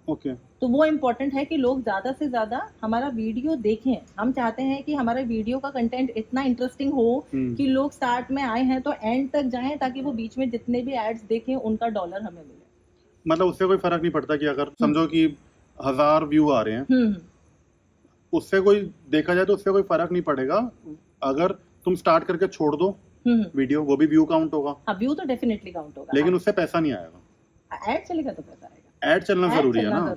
ओके, तो वो इम्पोर्टेंट है कि लोग ज्यादा से ज्यादा हमारा वीडियो देखें। हम चाहते हैं कि हमारे वीडियो का कंटेंट इतना इंटरेस्टिंग हो कि लोग स्टार्ट में आए हैं तो एंड तक जाएं, ताकि वो बीच में जितने भी एड्स देखें उनका डॉलर हमें मिले। मतलब उससे कोई फर्क नहीं पड़ता कि अगर समझो कि 1000 व्यू आ रहे हैं, उससे कोई देखा जाए तो उससे कोई फर्क नहीं पड़ेगा, अगर तुम स्टार्ट करके छोड़ दो वीडियो, वो भी व्यू काउंट होगा। हाँ, व्यू तो डेफिनेटली काउंट होगा, लेकिन उससे पैसा नहीं आएगा। ऐड चलेगा तो पैसा आएगा। ऐड चलना जरूरी है ना?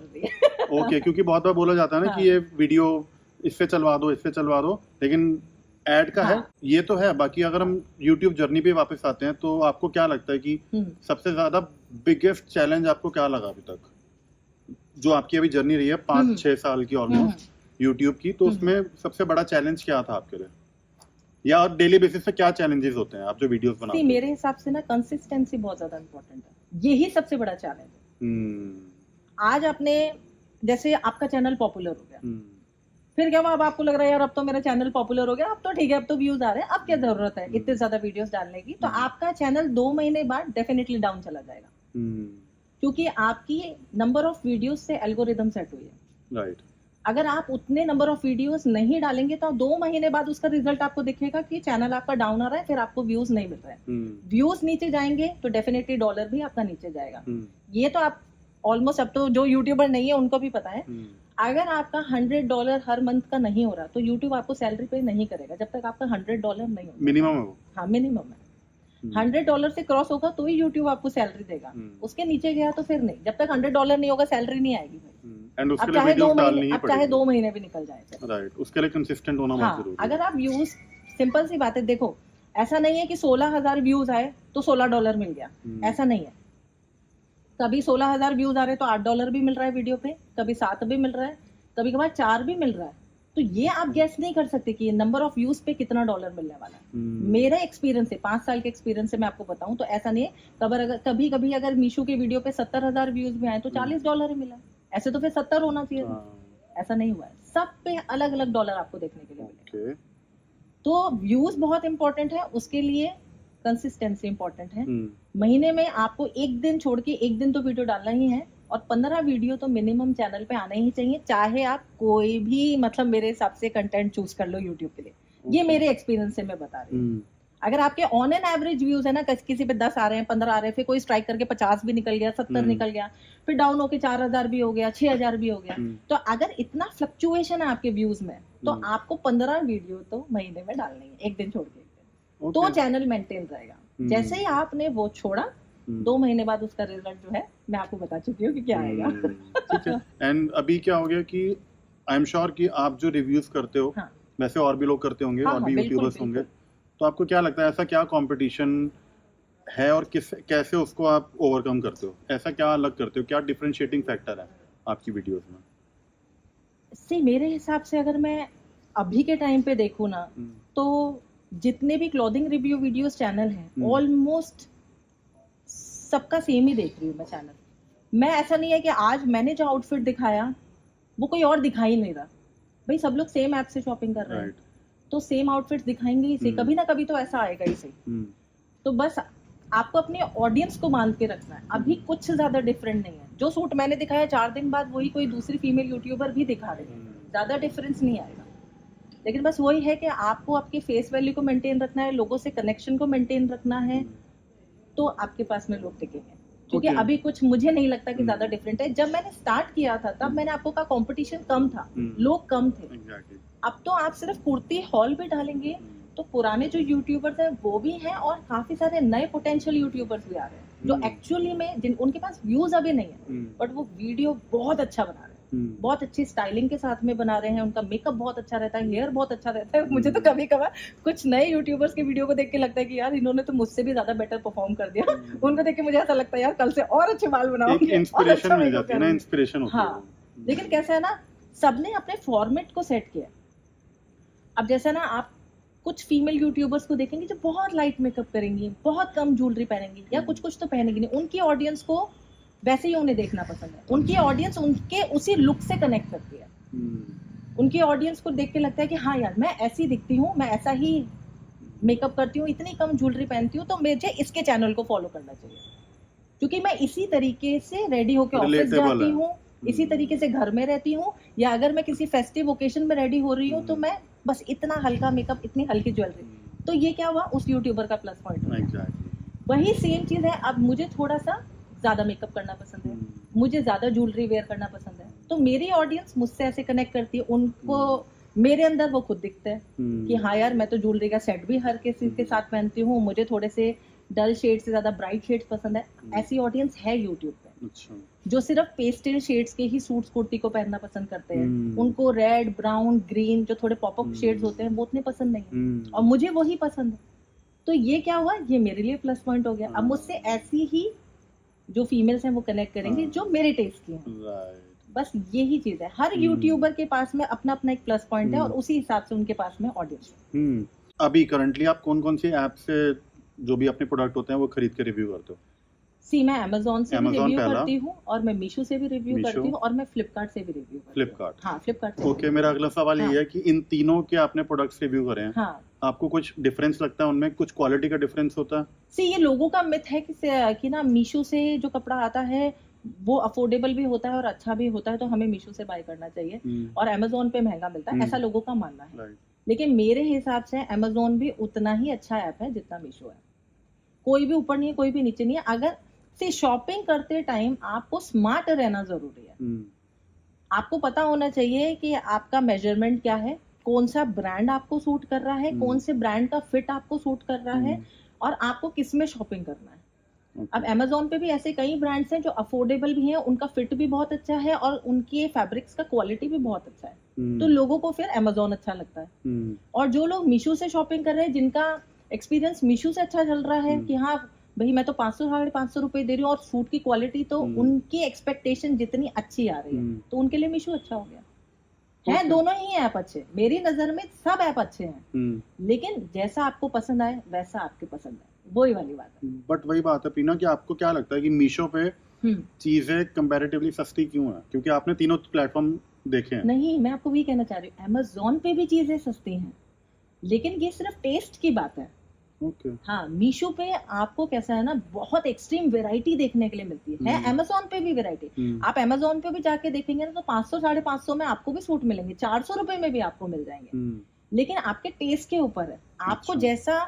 ओके, क्योंकि बहुत बार बोला जाता है ना कि ये वीडियो इससे चलवा दो, इससे चलवा दो, लेकिन ऐड का है, ये तो है। बाकी अगर हम यूट्यूब जर्नी पे वापस आते हैं, तो आपको क्या लगता है कि सबसे ज्यादा बिगेस्ट चैलेंज आपको क्या लगा अभी तक, जो आपकी अभी जर्नी रही है 5-6 साल की ऑलमोस्ट यूट्यूब की, तो उसमें सबसे बड़ा चैलेंज क्या था आपके लिए, या डेली बेसिस पे क्या चैलेंजेस होते हैं आप जो वीडियोस बनाते हैं? मेरे हिसाब से ना कंसिस्टेंसी बहुत ज्यादा इंपॉर्टेंट है, यही सबसे बड़ा चैलेंज है। आज आपने, जैसे आपका चैनल पॉपुलर हो गया, फिर क्या हुआ, अब आपको लग रहा है यार अब तो मेरा चैनल पॉपुलर हो गया, अब तो ठीक है, अब तो व्यूज आ रहे हैं, अब क्या जरूरत है इतने ज्यादा वीडियोस डालने की, तो आपका चैनल 2 महीने बाद डेफिनेटली डाउन चला जाएगा, क्योंकि आपकी नंबर ऑफ वीडियोस से एल्गोरिदम सेट हुई है। राइट, अगर आप उतने नंबर ऑफ वीडियोस नहीं डालेंगे तो 2 महीने बाद उसका रिजल्ट आपको दिखेगा कि चैनल आपका डाउन आ रहा है, फिर आपको व्यूज नहीं मिल रहे हैं। व्यूज नीचे जाएंगे तो डेफिनेटली डॉलर भी आपका नीचे जाएगा। ये तो आप ऑलमोस्ट, अब तो जो यूट्यूबर नहीं है उनको भी पता है, अगर आपका $100 हर मंथ का नहीं हो रहा तो यूट्यूब आपको सैलरी पे नहीं करेगा जब तक आपका $100 नहीं होगा। मिनिमम है वो? हाँ, मिनिमम है। $100 से क्रॉस होगा तो ही यूट्यूब आपको सैलरी देगा, उसके नीचे गया तो फिर नहीं, जब तक $100 नहीं होगा सैलरी नहीं आएगी भाई। एंड उसके लिए चाहे वीडियोस डालनी ही चाहे 2 महीने भी निकल जाए। राइट, उसके लिए कंसिस्टेंट होना बहुत जरूरी है। अगर आप व्यूज सिंपल सी बात है, देखो ऐसा नहीं है कि 16,000 व्यूज आए तो $16 मिल गया, ऐसा नहीं है। कभी 16,000 व्यूज आ रहे तो $8 भी मिल रहा है वीडियो पे, कभी 7 भी मिल रहा है, कभी कभार 4 भी मिल रहा है। तो ये आप गेस नहीं कर सकते कि नंबर ऑफ व्यूज पे कितना डॉलर मिलने वाला है। मेरा एक्सपीरियंस है, 5 साल के एक्सपीरियंस से मैं आपको बताऊं तो ऐसा नहीं है। कभी कभी अगर मीशो के वीडियो पे 70,000 व्यूज भी आए तो $40 ही मिला, ऐसे तो फिर 70 होना चाहिए था। ऐसा नहीं हुआ है, सब पे अलग अलग डॉलर आपको देखने के लिए मिलेगा। तो व्यूज बहुत इंपॉर्टेंट है, उसके लिए कंसिस्टेंसी इंपॉर्टेंट है। महीने में आपको एक दिन छोड़ के एक दिन तो वीडियो डालना ही है, और 15 वीडियो तो मिनिमम चैनल पे आना ही चाहिए, चाहे आप कोई भी मतलब मेरे हिसाब से कंटेंट चूज कर लो यूट्यूब के लिए। ये मेरे एक्सपीरियंस से मैं बता रही हूँ। अगर आपके ऑन एन एवरेज व्यूज है ना, किसी पे 10 आ रहे हैं, 15 आ रहे हैं, फिर कोई स्ट्राइक करके 50 भी निकल गया, 70 निकल गया, फिर डाउन होके 4,000 भी हो गया, 6,000 भी हो गया, तो अगर इतना फ्लक्चुएशन है आपके व्यूज में, तो आपको 15 वीडियो तो महीने में डालनी है, एक दिन छोड़ के एक दिन, तो चैनल मेंटेन रहेगा। जैसे ही आपने वो छोड़ा, 2 महीने बाद उसका रिजल्ट जो है मैं आपको बता चुकी हूँ कि क्या आएगा। ठीक है। एंड अभी क्या हो गया कि आई एम श्योर कि आप जो रिव्यूज करते हो, हाँ, वैसे और भी लोग करते होंगे, और भी यूट्यूबर्स होंगे, तो आपको क्या लगता है ऐसा क्या कंपटीशन है और कैसे उसको आप ओवरकम करते हो? ऐसा क्या अलग करते हो, क्या डिफरेंशिएटिंग फैक्टर है आपकी वीडियोस में? सी मेरे हिसाब से अगर मैं अभी के टाइम पे देखूँ ना, तो जितने भी क्लोथिंग रिव्यू वीडियोस चैनल हैं, ऑलमोस्ट सबका सेम ही देख रही हूँ मैं चैनल। मैं ऐसा नहीं है कि आज मैंने जो आउटफिट दिखाया वो कोई और दिखा ही नहीं रहा, भाई सब लोग सेम ऐप से शॉपिंग कर रहे हैं, तो सेम आउटफिट्स दिखाएंगे ही से, कभी ना कभी तो ऐसा आएगा ही सही। तो बस आपको अपने ऑडियंस को मान के रखना है। अभी कुछ ज्यादा डिफरेंट नहीं है, जो सूट मैंने दिखाया 4 दिन बाद वही कोई दूसरी फीमेल यूट्यूबर भी दिखा रही है, ज्यादा डिफरेंस नहीं आएगा। लेकिन बस वही है कि आपको आपके फेस वैल्यू को मेंटेन रखना है, लोगों से कनेक्शन को मेंटेन रखना है, तो आपके पास में लोग टिकेंगे। क्योंकि अभी कुछ मुझे नहीं लगता कि ज्यादा डिफरेंट है। जब मैंने स्टार्ट किया था तब मैंने आपको कहा कंपटीशन कम था, लोग कम थे। अब तो आप सिर्फ कुर्ती हॉल भी डालेंगे तो पुराने जो यूट्यूबर्स हैं वो भी हैं, और काफी सारे नए पोटेंशियल यूट्यूबर्स भी आ रहे हैं जो एक्चुअली में उनके पास व्यूज अभी नहीं है, बट वो वीडियो बहुत अच्छा बना रहे हैं, बहुत अच्छी स्टाइलिंग के साथ में बना रहे हैं, उनका मेकअप बहुत अच्छा रहता है, हेयर बहुत अच्छा रहता है। मुझे तो कभी कभार कुछ नए यूट्यूबर्स के वीडियो को देख के लगता है कि यार इन्होंने तो मुझसे भी ज्यादा बेटर परफॉर्म कर दिया। उनको देख के मुझे ऐसा लगता है यार कल से और अच्छे बाल बनाऊंगी, इंस्पिरेशन मिल जाती है ना, इंस्पिरेशन होती है। हाँ, लेकिन कैसा है ना, सबने अपने फॉर्मेट को सेट किया। अब जैसा ना आप कुछ फीमेल यूट्यूबर्स को देखेंगे जो बहुत लाइट मेकअप करेंगी, बहुत कम ज्वेलरी पहनेंगी, या कुछ कुछ तो पहनेंगी नहीं, उनकी ऑडियंस को वैसे ही उन्हें देखना पसंद है। उनकी ऑडियंस उनके उसी लुक से कनेक्ट करती है। उनकी ऑडियंस को देख के लगता है कि हाँ यार मैं ऐसी दिखती हूँ, मैं ऐसा ही मेकअप करती हूँ, इतनी कम ज्वेलरी पहनती हूँ, तो मुझे इसके चैनल को फॉलो करना चाहिए, क्योंकि मैं इसी तरीके से रेडी होकर ऑफिस जाती हूँ, इसी तरीके से घर में रहती हूँ, या अगर मैं किसी फेस्टिव ओकेजन में रेडी हो रही हूँ तो मैं बस इतना हल्का मेकअप, इतनी हल्की ज्वेलरी, तो ये क्या हुआ, उस यूट्यूबर का प्लस पॉइंट है। वही सेम चीज है, अब मुझे थोड़ा सा ज्यादा मेकअप करना पसंद है, मुझे ज्यादा ज्वेलरी वेयर करना पसंद है, तो मेरी ऑडियंस मुझसे ऐसे कनेक्ट करती है, उनको मेरे अंदर वो खुद दिखता है कि हाँ यार मैं तो ज्वेलरी का सेट भी हर किसी के साथ पहनती हूँ, मुझे थोड़े से डल शेड से ज्यादा ब्राइट शेड्स पसंद है। ऐसी ऑडियंस है यूट्यूब पे। अच्छा। जो सिर्फ पेस्टल शेड्स के ही सूट्स कुर्ती को पहनना पसंद करते हैं, उनको रेड, ब्राउन, ग्रीन जो थोड़े पॉपअप शेड्स होते हैं वो उतने पसंद नहीं, और मुझे वही पसंद है। तो ये क्या हुआ, ये मेरे लिए प्लस पॉइंट हो गया। अब मुझसे ऐसी ही जो फीमेल्स हैं वो कनेक्ट करेंगे जो मेरे टेस्ट की हैं। बस यही चीज है, हर यूट्यूबर के पास में अपना अपना एक प्लस पॉइंट है, और उसी हिसाब से उनके पास में ऑडियंस है। अभी करंटली आप कौन कौन सी ऐप से जो भी अपने प्रोडक्ट होते हैं वो खरीद के रिव्यू करते हो? मैं अमेज़न से भी रिव्यू करती हूँ, और मैं मीशो से भी रिव्यू करती हूँ, और मैं फ्लिपकार्ट से भी रिव्यू करती हूँ। फ्लिपकार्ट? हाँ, फ्लिपकार्ट से। ओके, मेरा अगला सवाल ये है कि इन तीनों के आपने प्रोडक्ट्स रिव्यू करे हैं, हाँ, आपको कुछ डिफरेंस लगता है उनमें? कुछ क्वालिटी का डिफरेंस होता है? ये लोगों का मिथ है कि ना मीशो से जो कपड़ा आता है वो अफोर्डेबल भी होता है और अच्छा भी होता है, तो हमें मीशो से बाय करना चाहिए, और अमेज़न पे महंगा मिलता है, ऐसा लोगों का मानना है। लेकिन मेरे हिसाब से अमेज़न भी उतना ही अच्छा ऐप है जितना मीशो है। कोई भी ऊपर नहीं है, कोई भी नीचे नहीं है। अगर शॉपिंग करते टाइम आपको स्मार्ट रहना जरूरी है। आपको पता होना चाहिए कि आपका मेजरमेंट क्या है, कौन सा ब्रांड आपको सूट कर रहा है, कौन से ब्रांड का फिट आपको सूट कर रहा है, और आपको किस में शॉपिंग करना है। अब Amazon पे भी ऐसे कई ब्रांड्स हैं जो अफोर्डेबल भी हैं, उनका फिट भी बहुत अच्छा है और उनके फैब्रिक्स का क्वालिटी भी बहुत अच्छा है, तो लोगों को फिर Amazon अच्छा लगता है। और जो लोग मीशो से शॉपिंग कर रहे हैं, जिनका एक्सपीरियंस मीशो से अच्छा चल रहा है कि हाँ भाई मैं तो 500 550 रुपए दे रही हूँ और सूट की क्वालिटी तो उनकी एक्सपेक्टेशन जितनी अच्छी आ रही है, तो उनके लिए मीशो अच्छा हो गया है। Okay. दोनों ही ऐप अच्छे, मेरी नजर में सब ऐप अच्छे हैं, लेकिन जैसा आपको पसंद आए वैसा आपके पसंद आए, वही वाली बात है। बट वही बात है पीना कि आपको क्या लगता है कि मीशो पे हम्म, चीजें कंपैरेटिवली सस्ती क्यों है? क्योंकि आपने तीनों प्लेटफॉर्म देखे हैं। नहीं, मैं आपको वही कहना चाह रही हूँ, Amazon पे भी चीजें सस्ती हैं, लेकिन ये सिर्फ टेस्ट की बात है। ओके। हाँ, मीशो पे आपको कैसा है ना, बहुत एक्सट्रीम वैरायटी देखने के लिए मिलती है। Amazon पे भी वैरायटी, आप Amazon पे भी जाके देखेंगे ना तो 500 550 में आपको भी सूट मिलेंगे, 400 रुपए में भी आपको मिल जाएंगे, लेकिन आपके टेस्ट के ऊपर है। आपको अच्छा। जैसा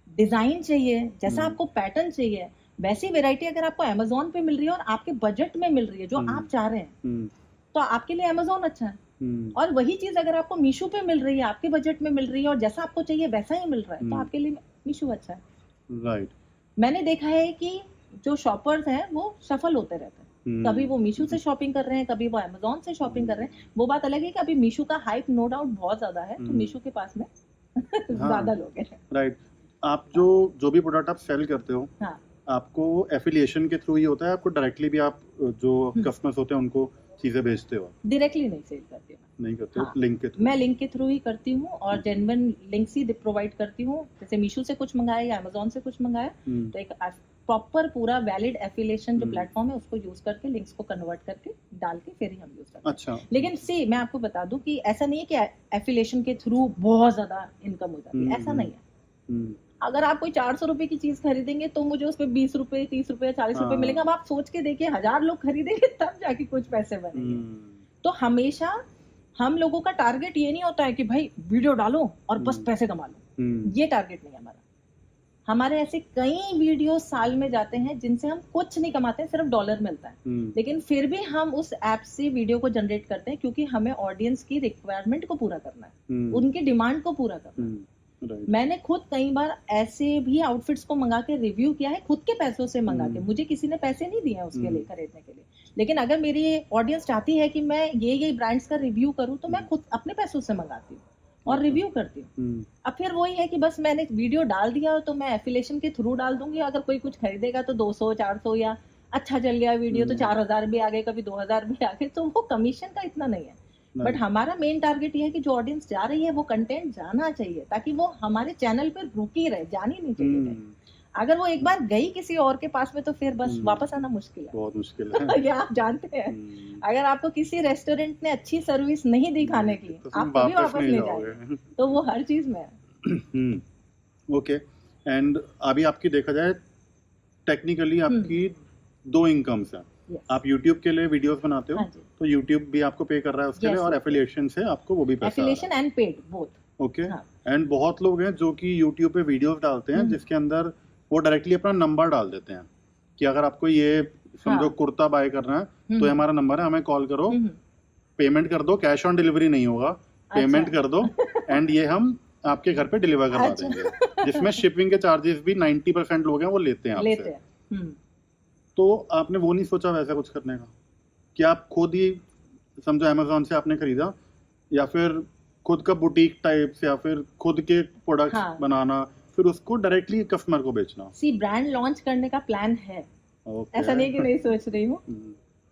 डिजाइन चाहिए, जैसा आपको पैटर्न चाहिए, वैसी वैरायटी अगर आपको Amazon पे मिल रही है और आपके बजट में मिल रही है जो आप चाह रहे हैं, तो आपके लिए Amazon अच्छा है। और वही चीज अगर आपको मीशो पे मिल रही है, आपके बजट में मिल रही है और जैसा आपको चाहिए वैसा ही मिल रहा है, तो आपके लिए मीशो अच्छा है। राइट। मैंने देखा है कि जो शॉपर्स हैं वो सफल होते रहते हैं, कभी वो मीशो से शॉपिंग कर रहे हैं, कभी वो Amazon से शॉपिंग कर रहे हैं। वो बात अलग है कि अभी मीशो का हाइप नो डाउट बहुत ज्यादा है, तो मीशो के पास में ज्यादा लोग हैं। राइट। आप जो भी प्रोडक्ट आप सेल करते हो, हाँ, आपको एफिलिएशन के थ्रू ही होता है, आपको डायरेक्टली भी आप जो कस्टमर्स होते हैं उनको चीजें बेचते हो? डायरेक्टली नहीं सेल करती हूँ, नहीं करते हो? हाँ, लिंक के थ्रू? मैं लिंक के थ्रू ही करती हूँ और जेन्युइन लिंक्स ही प्रोवाइड करती हूँ। जैसे मीशो से कुछ मंगाया या Amazon से कुछ मंगाया, तो एक प्रॉपर पूरा वैलिड एफिलिएशन जो प्लेटफॉर्म है उसको यूज करके लिंक्स को कन्वर्ट करके डाल के फिर ही हम यूज करते हैं। अच्छा। लेकिन सी मैं आपको बता दूं कि ऐसा नहीं है कि एफिलिएशन के थ्रू बहुत ज्यादा इनकम हो जाती है, ऐसा नहीं है। अगर आप कोई 400 रुपए की चीज खरीदेंगे तो मुझे उस पर 20 रुपए 30 रुपए 40 रुपए मिलेगा। अब आप सोच के देखिए, 1000 लोग खरीदेंगे तब जाके कुछ पैसे बनेंगे। तो हमेशा हम लोगों का टारगेट ये नहीं होता है कि भाई वीडियो डालो और बस पैसे कमा लो, ये टारगेट नहीं है हमारा। हमारे ऐसे कई वीडियो साल में जाते हैं जिनसे हम कुछ नहीं कमाते हैं, सिर्फ डॉलर मिलता है, लेकिन फिर भी हम उस ऐप से वीडियो को जनरेट करते हैं क्योंकि हमें ऑडियंस की रिक्वायरमेंट को पूरा करना है, उनकी डिमांड को पूरा करना है। मैंने खुद कई बार ऐसे भी आउटफिट्स को मंगा के रिव्यू किया है, खुद के पैसों से मंगा के, मुझे किसी ने पैसे नहीं दिए उसके लिए खरीदने के लिए, लेकिन अगर मेरी ऑडियंस चाहती है कि मैं ये ब्रांड्स का रिव्यू करूं तो मैं खुद अपने पैसों से मंगाती हूँ और रिव्यू करती हूँ। अब फिर वही है कि बस मैंने वीडियो डाल दिया तो मैं एफिलिएशन के थ्रू डाल दूंगी, अगर कोई कुछ खरीदेगा तो 200 400 या अच्छा चल गया वीडियो तो 4000 भी आ गए, कभी 2000 भी आ गए, तो वो कमीशन का इतना नहीं है। बट हमारा मेन टारगेट ये है कि जो ऑडियंस जा रही है वो कंटेंट जाना चाहिए, ताकि वो हमारे चैनल पे रुकी रहे, जानी नहीं चाहिए। अगर वो एक बार गई किसी और के पास में तो फिर बस वापस आना मुश्किल है, बहुत मुश्किल है। ये आप जानते हैं, अगर आपको किसी रेस्टोरेंट ने अच्छी सर्विस नहीं दी खाने की, तो आप कभी वापस नहीं जाओगे, तो वो हर चीज में है। ओके। एंड अभी आपकी देखा जाए टेक्निकली आपकी 2 इनकम्स हैं। आप YouTube के लिए वीडियोस बनाते हो, तो YouTube भी आपको पे कर रहा है उसके लिए, और एफिलिएशन से आपको वो भी पैसा affiliation and paid both. Okay. And बहुत लोग हैं जो कि YouTube पे वीडियोस डालते हैं जिसके अंदर वो डायरेक्टली अपना नंबर डाल देते हैं कि अगर आपको ये समझो कुर्ता बाय करना है तो हमारा नंबर है, हमें कॉल करो, पेमेंट कर दो, कैश ऑन डिलीवरी नहीं होगा, पेमेंट कर दो एंड ये हम आपके घर पे डिलीवर करवा देंगे, जिसमें शिपिंग के चार्जेस भी 90% लोग हैं वो लेते हैं आपसे। तो आपने वो नहीं सोचा वैसा कुछ करने का कि आप खुद ही समझो Amazon से आपने खरीदा, या फिर खुद का बुटीक टाइप से, या फिर खुद के प्रोडक्ट्स बनाना, फिर उसको डायरेक्टली कस्टमर को बेचना? सी ब्रांड लॉन्च करने का प्लान है, ऐसा नहीं कि नहीं सोच रही हूँ।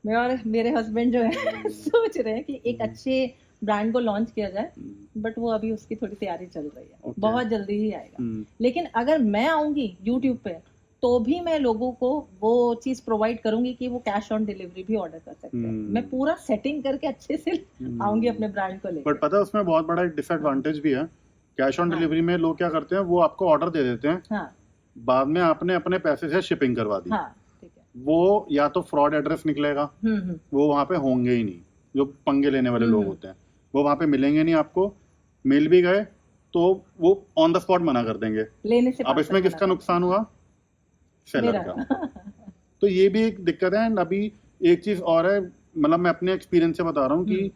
मैं और मेरे हस्बैंड जो है सोच रहे हैं कि एक अच्छे ब्रांड को लॉन्च किया जाए, बट वो अभी उसकी थोड़ी तैयारी चल रही है, बहुत जल्दी ही आएगा। लेकिन अगर मैं आऊंगी YouTube पे तो भी मैं लोगों को वो चीज प्रोवाइड करूंगी कि वो कैश ऑन डिलीवरी भी ऑर्डर कर सकते हैं। मैं पूरा सेटिंग करके अच्छे से आऊंगी अपने ब्रांड को लेकर। बट पता है उसमें बहुत बड़ा एक डिसएडवांटेज भी है। कैश ऑन डिलीवरी में लोग क्या करते हैं, वो आपको ऑर्डर दे देते हैं, बाद में आपने अपने पैसे से शिपिंग करवा दी, वो या तो फ्रॉड एड्रेस निकलेगा, वो वहाँ पे होंगे ही नहीं, जो पंगे लेने वाले लोग होते हैं वो वहाँ पे मिलेंगे नहीं आपको, मिल भी गए तो वो ऑन द स्पॉट मना कर देंगे लेने से। अब इसमें किसका नुकसान हुआ? सेलर का। तो ये भी एक दिक्कत है। एंड अभी एक चीज और है, मतलब मैं अपने एक्सपीरियंस से बता रहा हूँ कि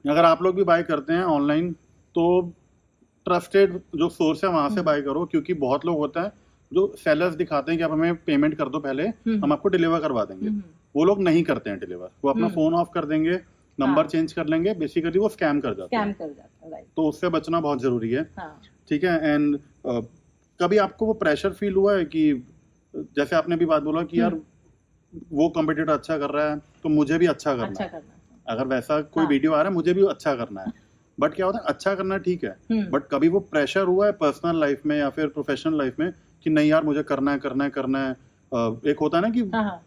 अगर आप लोग भी बाय करते हैं ऑनलाइन तो ट्रस्टेड जो सोर्स है वहां से बाय करो, क्योंकि बहुत लोग होता है जो सेलर्स दिखाते हैं कि आप हमें पेमेंट कर दो पहले, हम आपको डिलीवर करवा देंगे, वो लोग नहीं करते हैं डिलीवर। वो अपना फोन ऑफ कर देंगे, नंबर चेंज कर लेंगे, बेसिकली वो स्कैम कर जाते हैं। राइट। तो उससे बचना बहुत जरूरी है। हाँ। ठीक है। एंड कभी आपको वो प्रेशर फील हुआ है कि जैसे आपने भी बात बोला कि यार वो कॉम्पिटिटर अच्छा कर रहा है तो मुझे भी अच्छा करना है, अगर वैसा कोई वीडियो आ रहा है मुझे भी अच्छा करना है। बट क्या होता है, अच्छा करना ठीक है, बट कभी वो प्रेशर हुआ है पर्सनल लाइफ में या फिर प्रोफेशनल लाइफ में कि नहीं यार मुझे करना है करना है करना है? एक होता है ना कि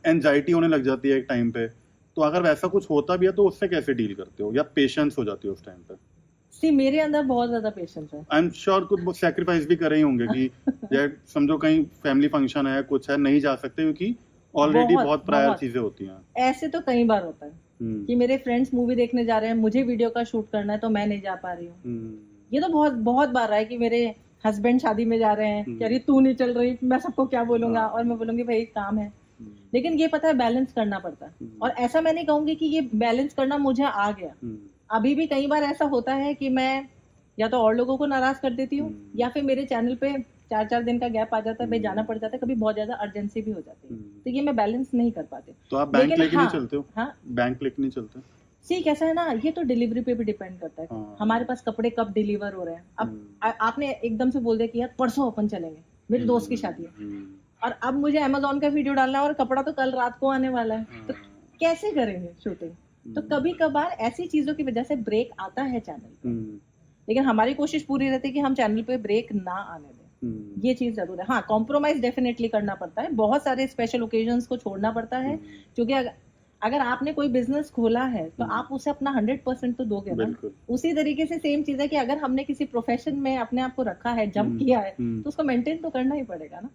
एंजाइटी होने लग जाती है एक टाइम पे, तो अगर वैसा कुछ होता भी है तो उससे कैसे डील करते हो, या पेशेंस हो जाती है उस टाइम पे? सी मेरे अंदर बहुत ज्यादा पेशेंस है। आई एम श्योर कुछ सेक्रीफाइस भी करे ही होंगे कि या समझो कहीं फैमिली फंक्शन है, कुछ है, नहीं जा सकते क्योंकि ऑलरेडी बहुत प्रायर चीजें होती हैं। ऐसे तो कई बार होता है कि मेरे फ्रेंड्स मूवी देखने जा रहे हैं, मुझे वीडियो का शूट करना है तो मैं नहीं जा पा रही हूँ। ये तो बहुत बहुत बार रहा है कि मेरे हस्बैंड शादी में जा रहे हैं, कह रही तू नहीं चल रही, मैं सबको क्या बोलूंगा, और मैं बोलूंगी भाई काम है। लेकिन ये पता है बैलेंस करना पड़ता है, और ऐसा मैं नहीं कहूंगी कि ये बैलेंस करना मुझे आ गया। अभी भी कई बार ऐसा होता है कि मैं या तो और लोगों को नाराज कर देती हूँ, या फिर मेरे चैनल पे 4-4 दिन का गैप आ जाता है, भाई जाना पड़ जाता है, कभी बहुत ज्यादा अर्जेंसी भी हो जाती है, तो ये मैं बैलेंस नहीं कर पाती। तो आप बैंक लेके नहीं चलते हो? हाँ, बैंक लेके नहीं चलते? सी कैसा है ना, ये तो डिलीवरी पे भी डिपेंड करता है। हमारे पास कपड़े कब डिलीवर हो रहे हैं। अब आपने एकदम से बोल दिया कि यार परसों अपन चलेंगे, मेरे दोस्त की शादी है, और अब मुझे अमेज़न का वीडियो डालना है और कपड़ा तो कल रात को आने वाला है, तो कैसे करेंगे शूटिंग? तो कभी कभार ऐसी चीजों की वजह से ब्रेक आता है चैनल पे, लेकिन हमारी कोशिश पूरी रहती है कि हम चैनल पे ब्रेक ना आने दें। ये चीज जरूर है। हाँ, कॉम्प्रोमाइज डेफिनेटली करना पड़ता है, बहुत सारे स्पेशल ओकेजन्स को छोड़ना पड़ता है, क्योंकि अगर आपने कोई बिजनेस खोला है तो आप उसे अपना 100% तो दोगे ना। उसी तरीके से सेम चीज है कि अगर हमने किसी प्रोफेशन में अपने आप को रखा है, जंप किया है, तो उसको मेंटेन तो करना ही पड़ेगा ना।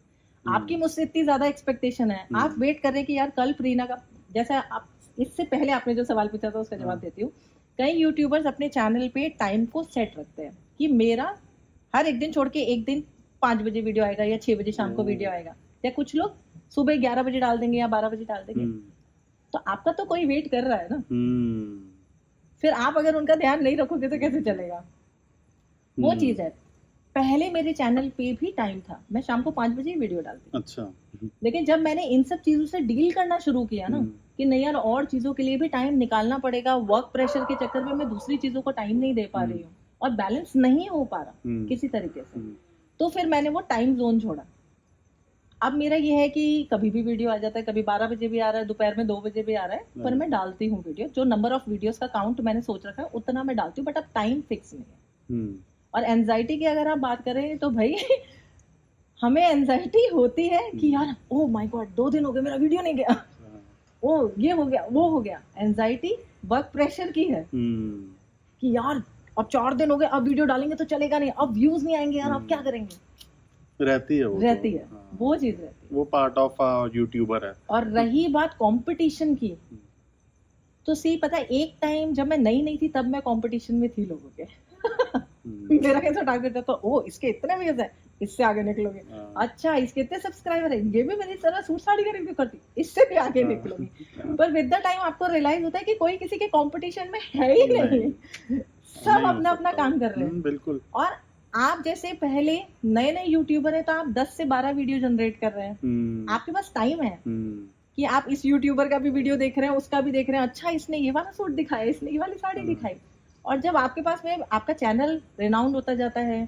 आपकी मुझसे इतनी ज्यादा एक्सपेक्टेशन है, आप वेट कर रहे हैं कि यार कल प्रीना का, जैसे आप इससे पहले आपने जो सवाल पूछा था उसका जवाब देती हूँ। कई यूट्यूबर्स अपने चैनल पे टाइम को सेट रखते हैं कि मेरा हर एक दिन छोड़ के एक दिन 5 बजे वीडियो आएगा या 6 बजे शाम को वीडियो आएगा, या कुछ लोग सुबह 11 बजे डाल देंगे या 12 बजे डाल देंगे। तो आपका तो कोई वेट कर रहा है ना। फिर आप अगर उनका ध्यान नहीं रखोगे तो कैसे चलेगा? वो चीज है। पहले मेरे चैनल पे भी टाइम था, मैं शाम को 5 बजे वीडियो डालती। अच्छा। लेकिन जब मैंने इन सब चीजों से डील करना शुरू किया ना कि नहीं यार और चीजों के लिए भी टाइम निकालना पड़ेगा, वर्क प्रेशर के चक्कर में मैं दूसरी चीजों को टाइम नहीं दे पा रही हूँ और बैलेंस नहीं हो पा रहा किसी तरीके से, तो फिर मैंने वो टाइम जोन छोड़ा। अब मेरा ये है कि कभी भी वीडियो आ जाता है, कभी 12 बजे भी आ रहा है, दोपहर में 2 बजे भी आ रहा है, पर मैं डालती हूँ वीडियो। जो नंबर ऑफ वीडियोस का काउंट मैंने सोच रखा है उतना मैं डालती हूँ, बट अब टाइम फिक्स नहीं है। और एंजाइटी की अगर आप बात करें तो भाई हमें एंजाइटी होती है कि यार ओ माय गॉड 2 दिन हो गए मेरा वीडियो नहीं गया, ओ ये हो गया वो हो गया। एंजाइटी वर्क प्रेशर की है कि यार अब 4 दिन हो गए, अब वीडियो डालेंगे तो चलेगा नहीं, अब व्यूज नहीं आएंगे यार, अब क्या करेंगे? रहती है वो चीज रहती है, वो पार्ट ऑफ यूट्यूबर है। और रही बात कंपटीशन की, तो सी पता है एक टाइम जब मैं नई थी तब मैं कंपटीशन में थी लोगों के मेरा कैसा टारगेट था, तो ओ इसके इतने व्यूज है, इससे आगे निकलोगे। अच्छा इसके इतने सब्सक्राइबर है, ये भी मेरी तरह सूट साड़ी का रिव्यू करती, इससे भी आगे निकलोगे। पर विद द टाइम आपको रियलाइज होता है कि कोई किसी के कंपटीशन में है ही नहीं, सब अपना अपना काम कर रहे हैं। बिल्कुल। और आप जैसे पहले नए यूट्यूबर है तो आप 10 से 12 वीडियो जनरेट कर रहे हैं, आपके पास टाइम है कि आप इस यूट्यूबर का भी वीडियो देख रहे हैं, उसका भी देख रहे हैं, अच्छा इसने ये वाला सूट दिखाया, इसने ये वाली साड़ी दिखाई। और जब आपके पास में आपका चैनल रिनाउंड होता जाता है,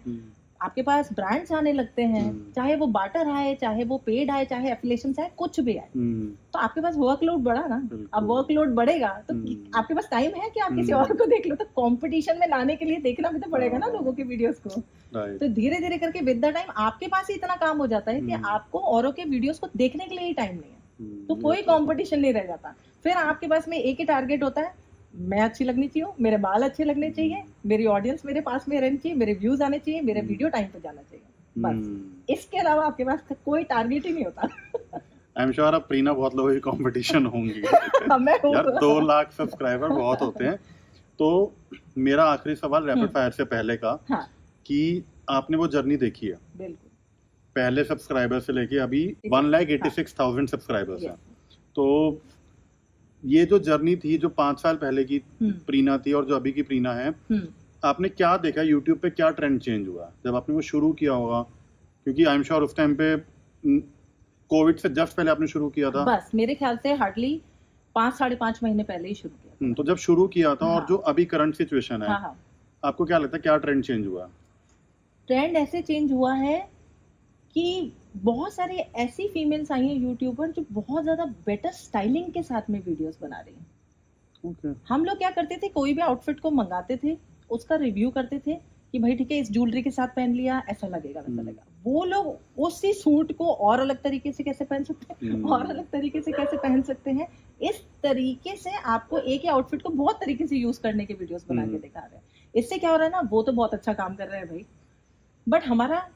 आपके पास ब्रांड्स आने लगते हैं, चाहे वो बार्टर आए, चाहे वो पेड आए, चाहे एफिलिएशंस आए, कुछ भी आए, तो आपके पास वर्कलोड बढ़ा ना। अब वर्कलोड बढ़ेगा तो आपके पास टाइम है कि आप किसी और को देख लो, तो कंपटीशन में लाने के लिए देखना भी तो पड़ेगा ना लोगों की वीडियोस को। तो धीरे धीरे करके विद द टाइम आपके पास ही इतना काम हो जाता है कि आपको औरों के वीडियोस को देखने के लिए ही टाइम नहीं है, तो कोई कंपटीशन नहीं रह जाता। फिर आपके पास में एक ही टारगेट होता है, मैं अच्छी लगनी चाहिए, मेरे बाल अच्छे लगने चाहिए, मेरी ऑडियंस मेरे पास में रहनी चाहिए, मेरे व्यूज आने चाहिए, मेरे वीडियो टाइम पे जाना चाहिए, बस। इसके अलावा आपके पास कोई टारगेट ही नहीं होता। आई एम श्योर अब प्रीना बहुत लोगों की कंपटीशन होंगी यार, 2 लाख सब्सक्राइबर बहुत होते हैं। तो मेरा आखिरी सवाल रैपिड फायर से पहले का, कि आपने वो जर्नी देखी है, बिल्कुल पहले सब्सक्राइबर से लेके अभी 1,86,000 सब्सक्राइबर्स हैं, तो ये जो जर्नी थी, जो 5 साल पहले की प्रीना थी और जो अभी की प्रीना है, आपने क्या देखा यूट्यूब पे, क्या ट्रेंड चेंज हुआ जब आपने वो शुरू किया होगा? क्योंकि आई एम श्योर उस टाइम पे कोविड से जस्ट पहले आपने शुरू किया था? बस मेरे ख्याल से हार्डली 5-5.5 महीने पहले ही शुरू किया। तो जब शुरू किया था और हाँ। जो अभी करंट सिचुएशन है, हाँ हाँ, आपको क्या लगता है क्या ट्रेंड चेंज हुआ? ट्रेंड ऐसे चेंज हुआ है कि बहुत सारी ऐसी फीमेल्स आई हैं यूट्यूबर जो बहुत ज्यादा बेटर स्टाइलिंग के साथ में वीडियोस बना रही हैं। ओके। हम लोग क्या करते थे, कोई भी आउटफिट को मंगाते थे, उसका रिव्यू करते थे कि भाई ठीक है इस ज्वेलरी के साथ पहन लिया ऐसा लगेगा वैसा लगेगा। वो लोग उसी सूट को और अलग तरीके से कैसे पहन सकते हैं और अलग तरीके से कैसे पहन सकते हैं, इस तरीके से आपको एक ही आउटफिट को बहुत तरीके से यूज करने के वीडियोस बना के दिखा रहे हैं। इससे क्या हो रहा है ना, वो तो बहुत अच्छा काम कर रहे हैं भाई, बट हमारा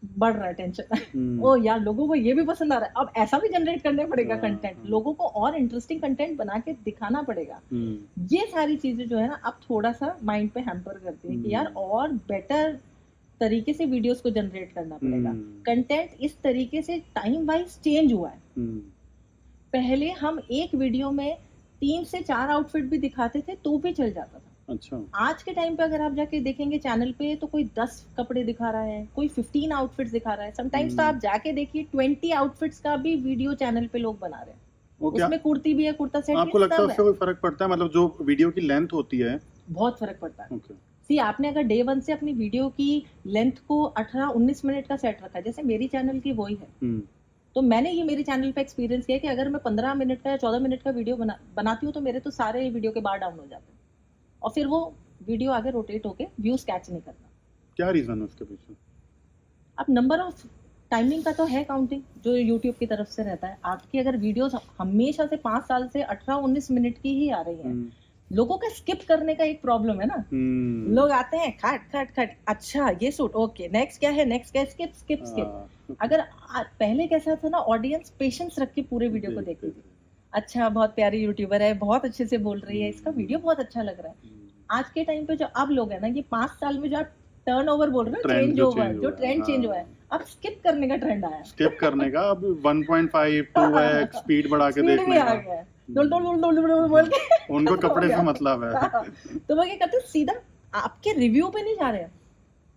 बढ़ रहा है टेंशन। ओ यार लोगों को ये भी पसंद आ रहा है, अब ऐसा भी जनरेट करना पड़ेगा कंटेंट, लोगों को और इंटरेस्टिंग कंटेंट बना के दिखाना पड़ेगा। ये सारी चीजें जो है ना अब थोड़ा सा माइंड पे हैम्पर करती है कि यार और बेटर तरीके से वीडियोस को जनरेट करना पड़ेगा। कंटेंट इस तरीके से टाइम वाइज चेंज हुआ है। पहले हम एक वीडियो में 3 से 4 आउटफिट भी दिखाते थे तो भी चल जाता था। अच्छा। आज के टाइम पे अगर आप जाके देखेंगे चैनल पे तो कोई 10 कपड़े दिखा रहा है, कोई 15 आउटफिट्स दिखा रहा है। समटाइम्स तो आप जाके देखिए 20 आउटफिट्स का भी वीडियो चैनल पे लोग बना रहे हैं। उसमें कुर्ती भी है, कुर्ता सेट भी है। आपको लगता है उससे कोई फर्क पड़ता है? मतलब जो वीडियो की लेंथ होती है बहुत फर्क पड़ता है। ओके। सी आपने अगर डे 1 से अपनी वीडियो की लेंथ को 18-19 मिनट का सेट रखा है, जैसे मेरी चैनल की वही है, तो मैंने ये मेरे चैनल पे एक्सपीरियंस किया कि अगर मैं 15 मिनट का या 14 मिनट का वीडियो बनाती हूँ तो मेरे तो सारे वीडियो के बार डाउन हो जाते हैं और फिर वो वीडियो आगे रोटेट होके व्यूज कैच नहीं करता। क्या रीजन है उसके पीछे? अब नंबर ऑफ टाइमिंग का तो है काउंटिंग जो यूट्यूब की तरफ से रहता है। आपकी अगर वीडियोस हमेशा से 5 साल से 18-19 मिनट की ही आ रही हैं, लोगों का स्किप करने का एक प्रॉब्लम है ना। लोग आते हैं खट खट खट, अच्छा ये सूट ओके, नेक्स्ट क्या है, नेक्स्ट क्या, स्किप स्किप स्किप। अगर पहले कैसा था ना, ऑडियंस पेशेंस रख के पूरे वीडियो को देखती थी। अच्छा बहुत प्यारी यूट्यूबर है, बहुत अच्छे से बोल रही है, इसका वीडियो बहुत अच्छा लग रहा है। आज के टाइम पे जो अब लोग है ना, ये 5 साल में जो आप टर्नओवर बोल रहे हो, चेंज ओवर, जो ट्रेंड चेंज हुआ है, अब स्किप करने का ट्रेंड आया है। स्किप करने का अब 1.5 2x स्पीड बढ़ा के देखने का। बोल के उनको कपड़े से मतलब है। तो वो क्या करते हैं, सीधा आपके रिव्यू पे नहीं जा रहे हैं।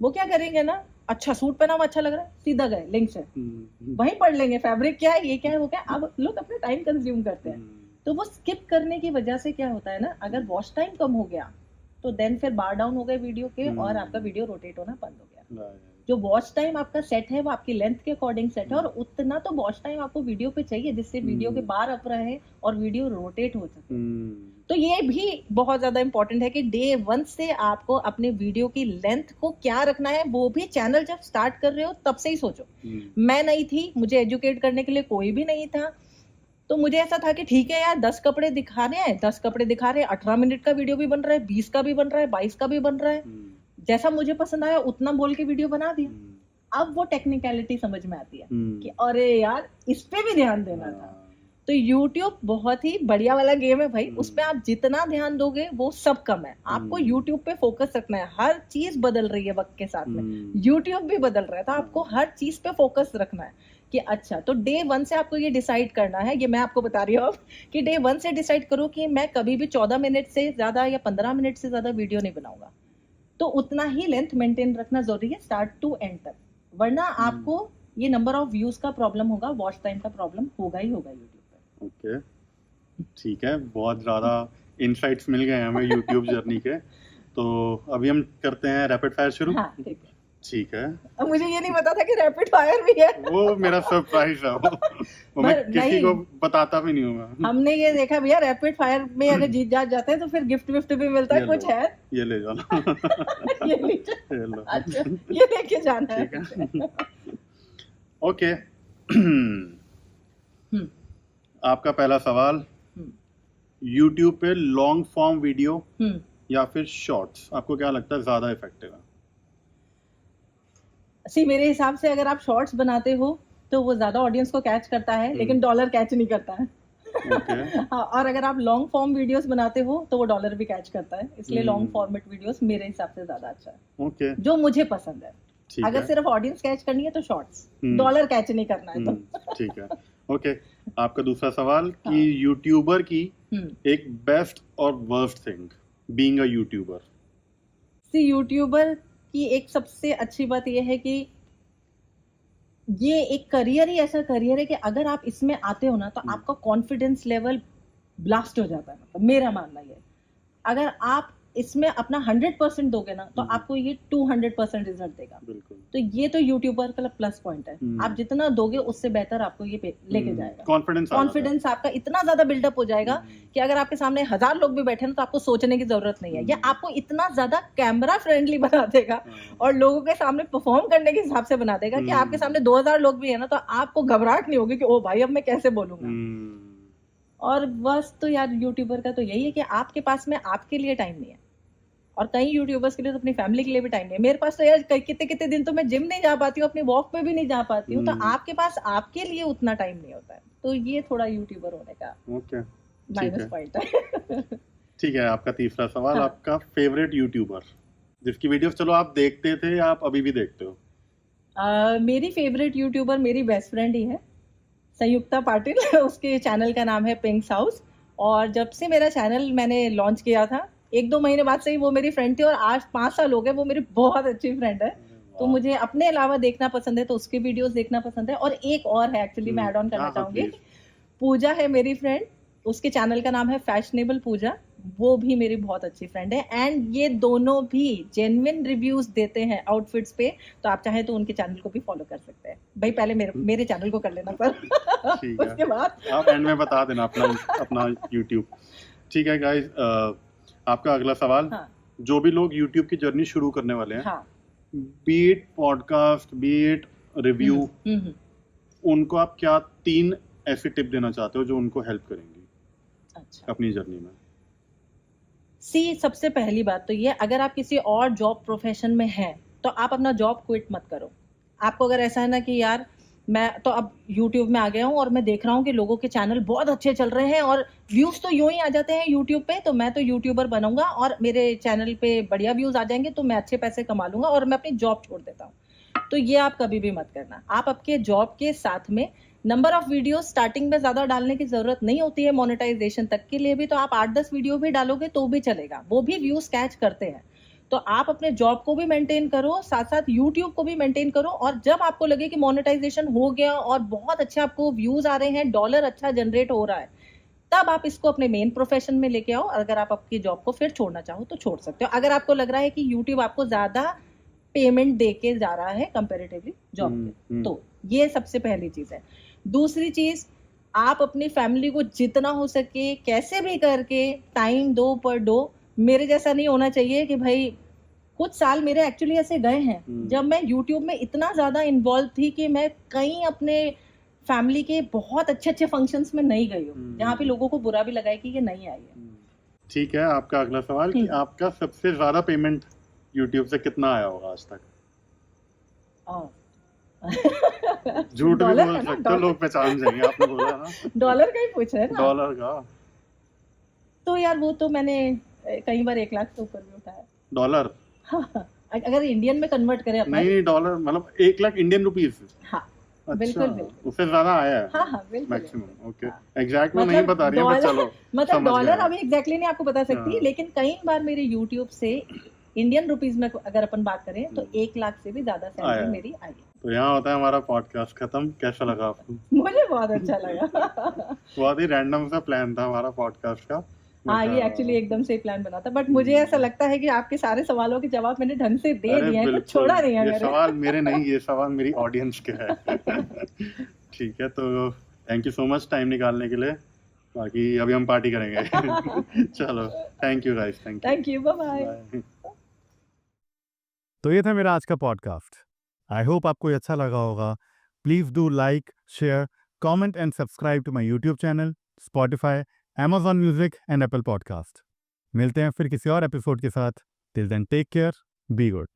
वो क्या करेंगे ना, अच्छा सूट पहना हुआ अच्छा लग रहा है, सीधा गए लिंक से वहीं पढ़ लेंगे, फैब्रिक क्या है, ये क्या है, वो क्या है। अब लोग अपना टाइम कंज्यूम करते हैं। तो वो स्किप करने की वजह से क्या होता है ना, अगर वॉच टाइम कम हो गया तो देन फिर बार डाउन हो गए वीडियो के और आपका वीडियो रोटेट होना बंद हो गया। जो वॉच टाइम आपका सेट है वो आपकी लेंथ के अकॉर्डिंग सेट है और उतना तो वॉच टाइम आपको वीडियो पे चाहिए जिससे वीडियो के बार अप रहे और वीडियो रोटेट हो सके। तो ये भी बहुत ज्यादा इंपॉर्टेंट है कि डे 1 से आपको अपने वीडियो की लेंथ को क्या रखना है, वो भी चैनल जब स्टार्ट कर रहे हो तब से ही सोचो। मैं नहीं थी, मुझे एजुकेट करने के लिए कोई भी नहीं था, तो मुझे ऐसा था कि ठीक है यार 10 कपड़े दिखा रहे हैं, 10 कपड़े दिखा रहे हैं, 18 मिनट का वीडियो भी बन रहा है, 20 का भी बन रहा है, 22 का भी बन रहा है, जैसा मुझे पसंद आया उतना बोल के वीडियो बना दिया। अब वो टेक्निकलिटी समझ में आती है कि अरे यार इस पे भी ध्यान देना था। तो YouTube बहुत ही बढ़िया वाला गेम है भाई, उस पे आप जितना ध्यान दोगे वो सब कम है। आपको YouTube पे फोकस रखना है, हर चीज बदल रही है वक्त के साथ में, YouTube भी बदल रहा है, तो आपको हर चीज पे फोकस रखना है कि अच्छा। तो डे 1 से आपको ये डिसाइड करना है, ये मैं आपको बता रही हूँ अब, कि डे 1 से डिसाइड करो कि मैं कभी भी 14 मिनट से ज्यादा या 15 मिनट से ज्यादा वीडियो नहीं बनाऊंगा। तो उतना ही लेंथ मेंटेन रखना जरूरी है स्टार्ट टू एंड तक, वरना आपको ये नंबर ऑफ व्यूज का प्रॉब्लम होगा, वॉच टाइम का प्रॉब्लम होगा ही होगा यूट्यूब पे। ओके ठीक है, बहुत ज़्यादा इनसाइट्स मिल गए हमें यूट्यूब जर्नी के। तो अभी हम करते हैं रैपिड फायर शुरू। हाँ ठीक है, ठीक है। अब मुझे ये नहीं पता था कि रैपिड फायर भी है। वो मेरा सरप्राइज है, वो मैं किसी को बताता भी नहीं हूँ मैं। हमने ये देखा भैया रैपिड फायर में अगर जीत जाते हैं तो फिर गिफ्ट विफ्ट भी मिलता है, कुछ है ये ले जाओ। ये लो। अच्छा ये लेके जाना है, ठीक है। ओके आपका पहला सवाल, यूट्यूब पे लॉन्ग फॉर्म वीडियो या फिर शॉर्ट्स, आपको क्या लगता है ज्यादा इफेक्टिव है? सी मेरे हिसाब से अगर आप शॉर्ट्स बनाते हो तो वो ज्यादा ऑडियंस को कैच करता है, लेकिन डॉलर कैच नहीं करता है। और अगर आप लॉन्ग फॉर्म वीडियोस बनाते हो तो वो डॉलर भी कैच करता है, इसलिए लॉन्ग फॉर्मेट वीडियोस मेरे हिसाब से ज्यादा अच्छा है। ओके जो मुझे पसंद है। अगर सिर्फ ऑडियंस कैच करनी है तो शॉर्ट्स, डॉलर कैच नहीं करना है तो। ठीक है। ओके आपका दूसरा सवाल कि यूट्यूबर की एक बेस्ट और worst thing being a YouTuber. See YouTuber की एक सबसे अच्छी बात यह है कि ये एक करियर ही ऐसा करियर है कि अगर आप इसमें आते हो ना तो हम्म। आपका कॉन्फिडेंस लेवल ब्लास्ट हो जाता है, मतलब मेरा मानना ये है। अगर आप इसमें अपना 100% दोगे ना तो आपको ये 200% रिजल्ट देगा। बिल्कुल। तो ये तो यूट्यूबर का प्लस पॉइंट है, आप जितना दोगे उससे बेहतर आपको ये लेके जाएगा। कॉन्फिडेंस कॉन्फिडेंस आपका इतना ज्यादा बिल्डअप हो जाएगा कि अगर आपके सामने 1000 लोग भी बैठे ना तो आपको सोचने की जरूरत नहीं है। ये आपको इतना ज्यादा कैमरा फ्रेंडली बना देगा और लोगों के सामने परफॉर्म करने के हिसाब से बना देगा कि आपके सामने 2000 लोग भी है ना तो आपको घबराहट नहीं होगी कि ओ भाई अब मैं कैसे बोलूंगा। और बस तो यार यूट्यूबर का तो यही है कि आपके पास में आपके लिए टाइम नहीं है, और कई यूट्यूबर्स के लिए तो अपनी फैमिली के लिए भी टाइम नहीं है। मेरे पास तो यार कितने कितने दिन तो मैं जिम नहीं जा पाती हूँ, अपनी वॉक पे भी नहीं जा पाती हूँ। तो आपके पास आपके लिए उतना टाइम नहीं होता है, तो ये थोड़ा यूट्यूबर होने का माइनस पॉइंट है। ठीक है, आपका तीसरा सवाल, हाँ। आपका फेवरेट यूट्यूबर जिसकी वीडियोस चलो आप देखते थे या आप अभी भी देखते हो? मेरी फेवरेट यूट्यूबर मेरी बेस्ट फ्रेंड ही है, संयुक्ता पाटिल। उसके चैनल का नाम है पिंक्स हाउस। और जब से मेरा चैनल मैंने लॉन्च किया था 1-2 महीने बाद से ही वो मेरी फ्रेंड थी, और आज 5 साल हो गए वो मेरी बहुत अच्छी फ्रेंड है। तो मुझे अपने अलावा देखना पसंद है तो उसके वीडियोस देखना पसंद है। और एक और है एक्चुअली मैं ऐड ऑन करना चाहूंगी, पूजा है मेरी फ्रेंड, उसके चैनल का नाम है फैशनेबल पूजा। वो भी मेरी बहुत अच्छी फ्रेंड है, एंड ये दोनों भी जेन्युइन रिव्यूज देते हैं आउटफिट्स पे। तो आप चाहे तो उनके चैनल को भी फॉलो कर सकते हैं। भाई पहले मेरे चैनल को कर लेना पर उसके बाद आप एंड में बता देना अपना यूट्यूब। ठीक है गाइस, आपका अगला सवाल। हाँ। जो भी लोग यूट्यूब की जर्नी शुरू करने वाले हैं, हाँ। बीट पॉडकास्ट बीट रिव्यू, उनको आप क्या 3 ऐसी टिप देना चाहते हो जो उनको हेल्प करेंगी अच्छा, अपनी जर्नी में? सबसे पहली बात तो ये, अगर आप किसी और जॉब प्रोफेशन में हैं तो आप अपना जॉब क्विट मत करो। आपको अगर ऐसा है ना कि यार मैं तो अब यूट्यूब में आ गया हूँ और मैं देख रहा हूँ कि लोगों के चैनल बहुत अच्छे चल रहे हैं और व्यूज तो यूं ही आ जाते हैं यूट्यूब पे, तो मैं तो यूट्यूबर बनूंगा और मेरे चैनल पे बढ़िया व्यूज आ जाएंगे तो मैं अच्छे पैसे कमा लूंगा और मैं अपनी जॉब छोड़ देता हूँ। तो ये आप कभी भी मत करना। आप आपके जॉब के साथ में नंबर ऑफ वीडियो स्टार्टिंग में ज्यादा डालने की जरूरत नहीं होती है, मोनेटाइजेशन तक के लिए भी तो आप 8-10 वीडियो भी डालोगे तो भी चलेगा, वो भी व्यूज कैच करते हैं। तो आप अपने जॉब को भी मेंटेन करो, साथ साथ यूट्यूब को भी मेंटेन करो, और जब आपको लगे कि मोनेटाइजेशन हो गया और बहुत अच्छे आपको व्यूज आ रहे हैं, डॉलर अच्छा जनरेट हो रहा है, तब आप इसको अपने मेन प्रोफेशन में लेके आओ। अगर आप आपकी जॉब को फिर छोड़ना चाहो तो छोड़ सकते हो, अगर आपको लग रहा है कि यूट्यूब आपको ज्यादा पेमेंट दे के जा रहा है कंपेरेटिवली जॉब के। तो ये सबसे पहली चीज है। दूसरी चीज, आप अपनी फैमिली को जितना हो सके कैसे भी करके टाइम दो पर दो। मेरे जैसा नहीं होना चाहिए कि भाई कुछ साल मेरे एक्चुअली ऐसे गए हैं जब मैं यूट्यूब में इतना ज्यादा इन्वॉल्व थी कि मैं कहीं अपने फैमिली के बहुत अच्छे अच्छे फंक्शंस में नहीं गई हूँ जहाँ पे लोगों को बुरा भी लगा है कि ये नहीं आई है। ठीक है, आपका अगला सवाल कि आपका सबसे ज्यादा पेमेंट यूट्यूब से कितना आया होगा आज तक? झूठ भी बोल सकते हो, लोग पहचान जाएंगे। आपने बोला ना डॉलर का ही पूछ रहे हैं ना? डॉलर का तो यार वो तो मैंने कई बार 1 लाख से ऊपर भी उठाया। डॉलर? हाँ, अगर इंडियन में कन्वर्ट करें अपना। नहीं डॉलर मतलब 1 लाख इंडियन रुपीस? हाँ अच्छा, बिल्कुल उससे ज्यादा आया है? हाँ हाँ बिल्कुल मैक्सिमम। ओके, एग्जैक्ट में नहीं बता रही है पर चलो मतलब डॉलर अभी एग्जैक्टली नहीं आपको बता सकती, लेकिन कई बार मेरे यूट्यूब से इंडियन रुपीस में अगर अपन बात करें तो 1 लाख से भी ज्यादा सैलरी मेरी आई है। तो यहाँ होता है हमारा पॉडकास्ट खत्म। कैसा लगा आपको? मुझे बहुत अच्छा लगा। बहुत ही रैंडम सा प्लान था हमारा पॉडकास्ट का। हाँ, ये एक्चुअली एकदम से प्लान बना था, बट मुझे ऐसा लगता है कि आपके सारे सवालों के जवाब मैंने ढंग से दे दिए हैं, कुछ छोड़ा नहीं है। ये सवाल मेरे नहीं, ये सवाल मेरी ऑडियंस के है। ठीक है, तो thank you so much time निकालने के लिए। बाकी अभी हम पार्टी करेंगे। चलो, thank you guys, thank you, bye bye. तो ये था मेरा आज का पॉडकास्ट। आई होप आपको ये अच्छा लगा होगा। Please do like, share, comment and subscribe to my YouTube channel, Spotify, Amazon Music and Apple Podcast। मिलते हैं फिर किसी और एपिसोड के साथ। Till then take care, be good.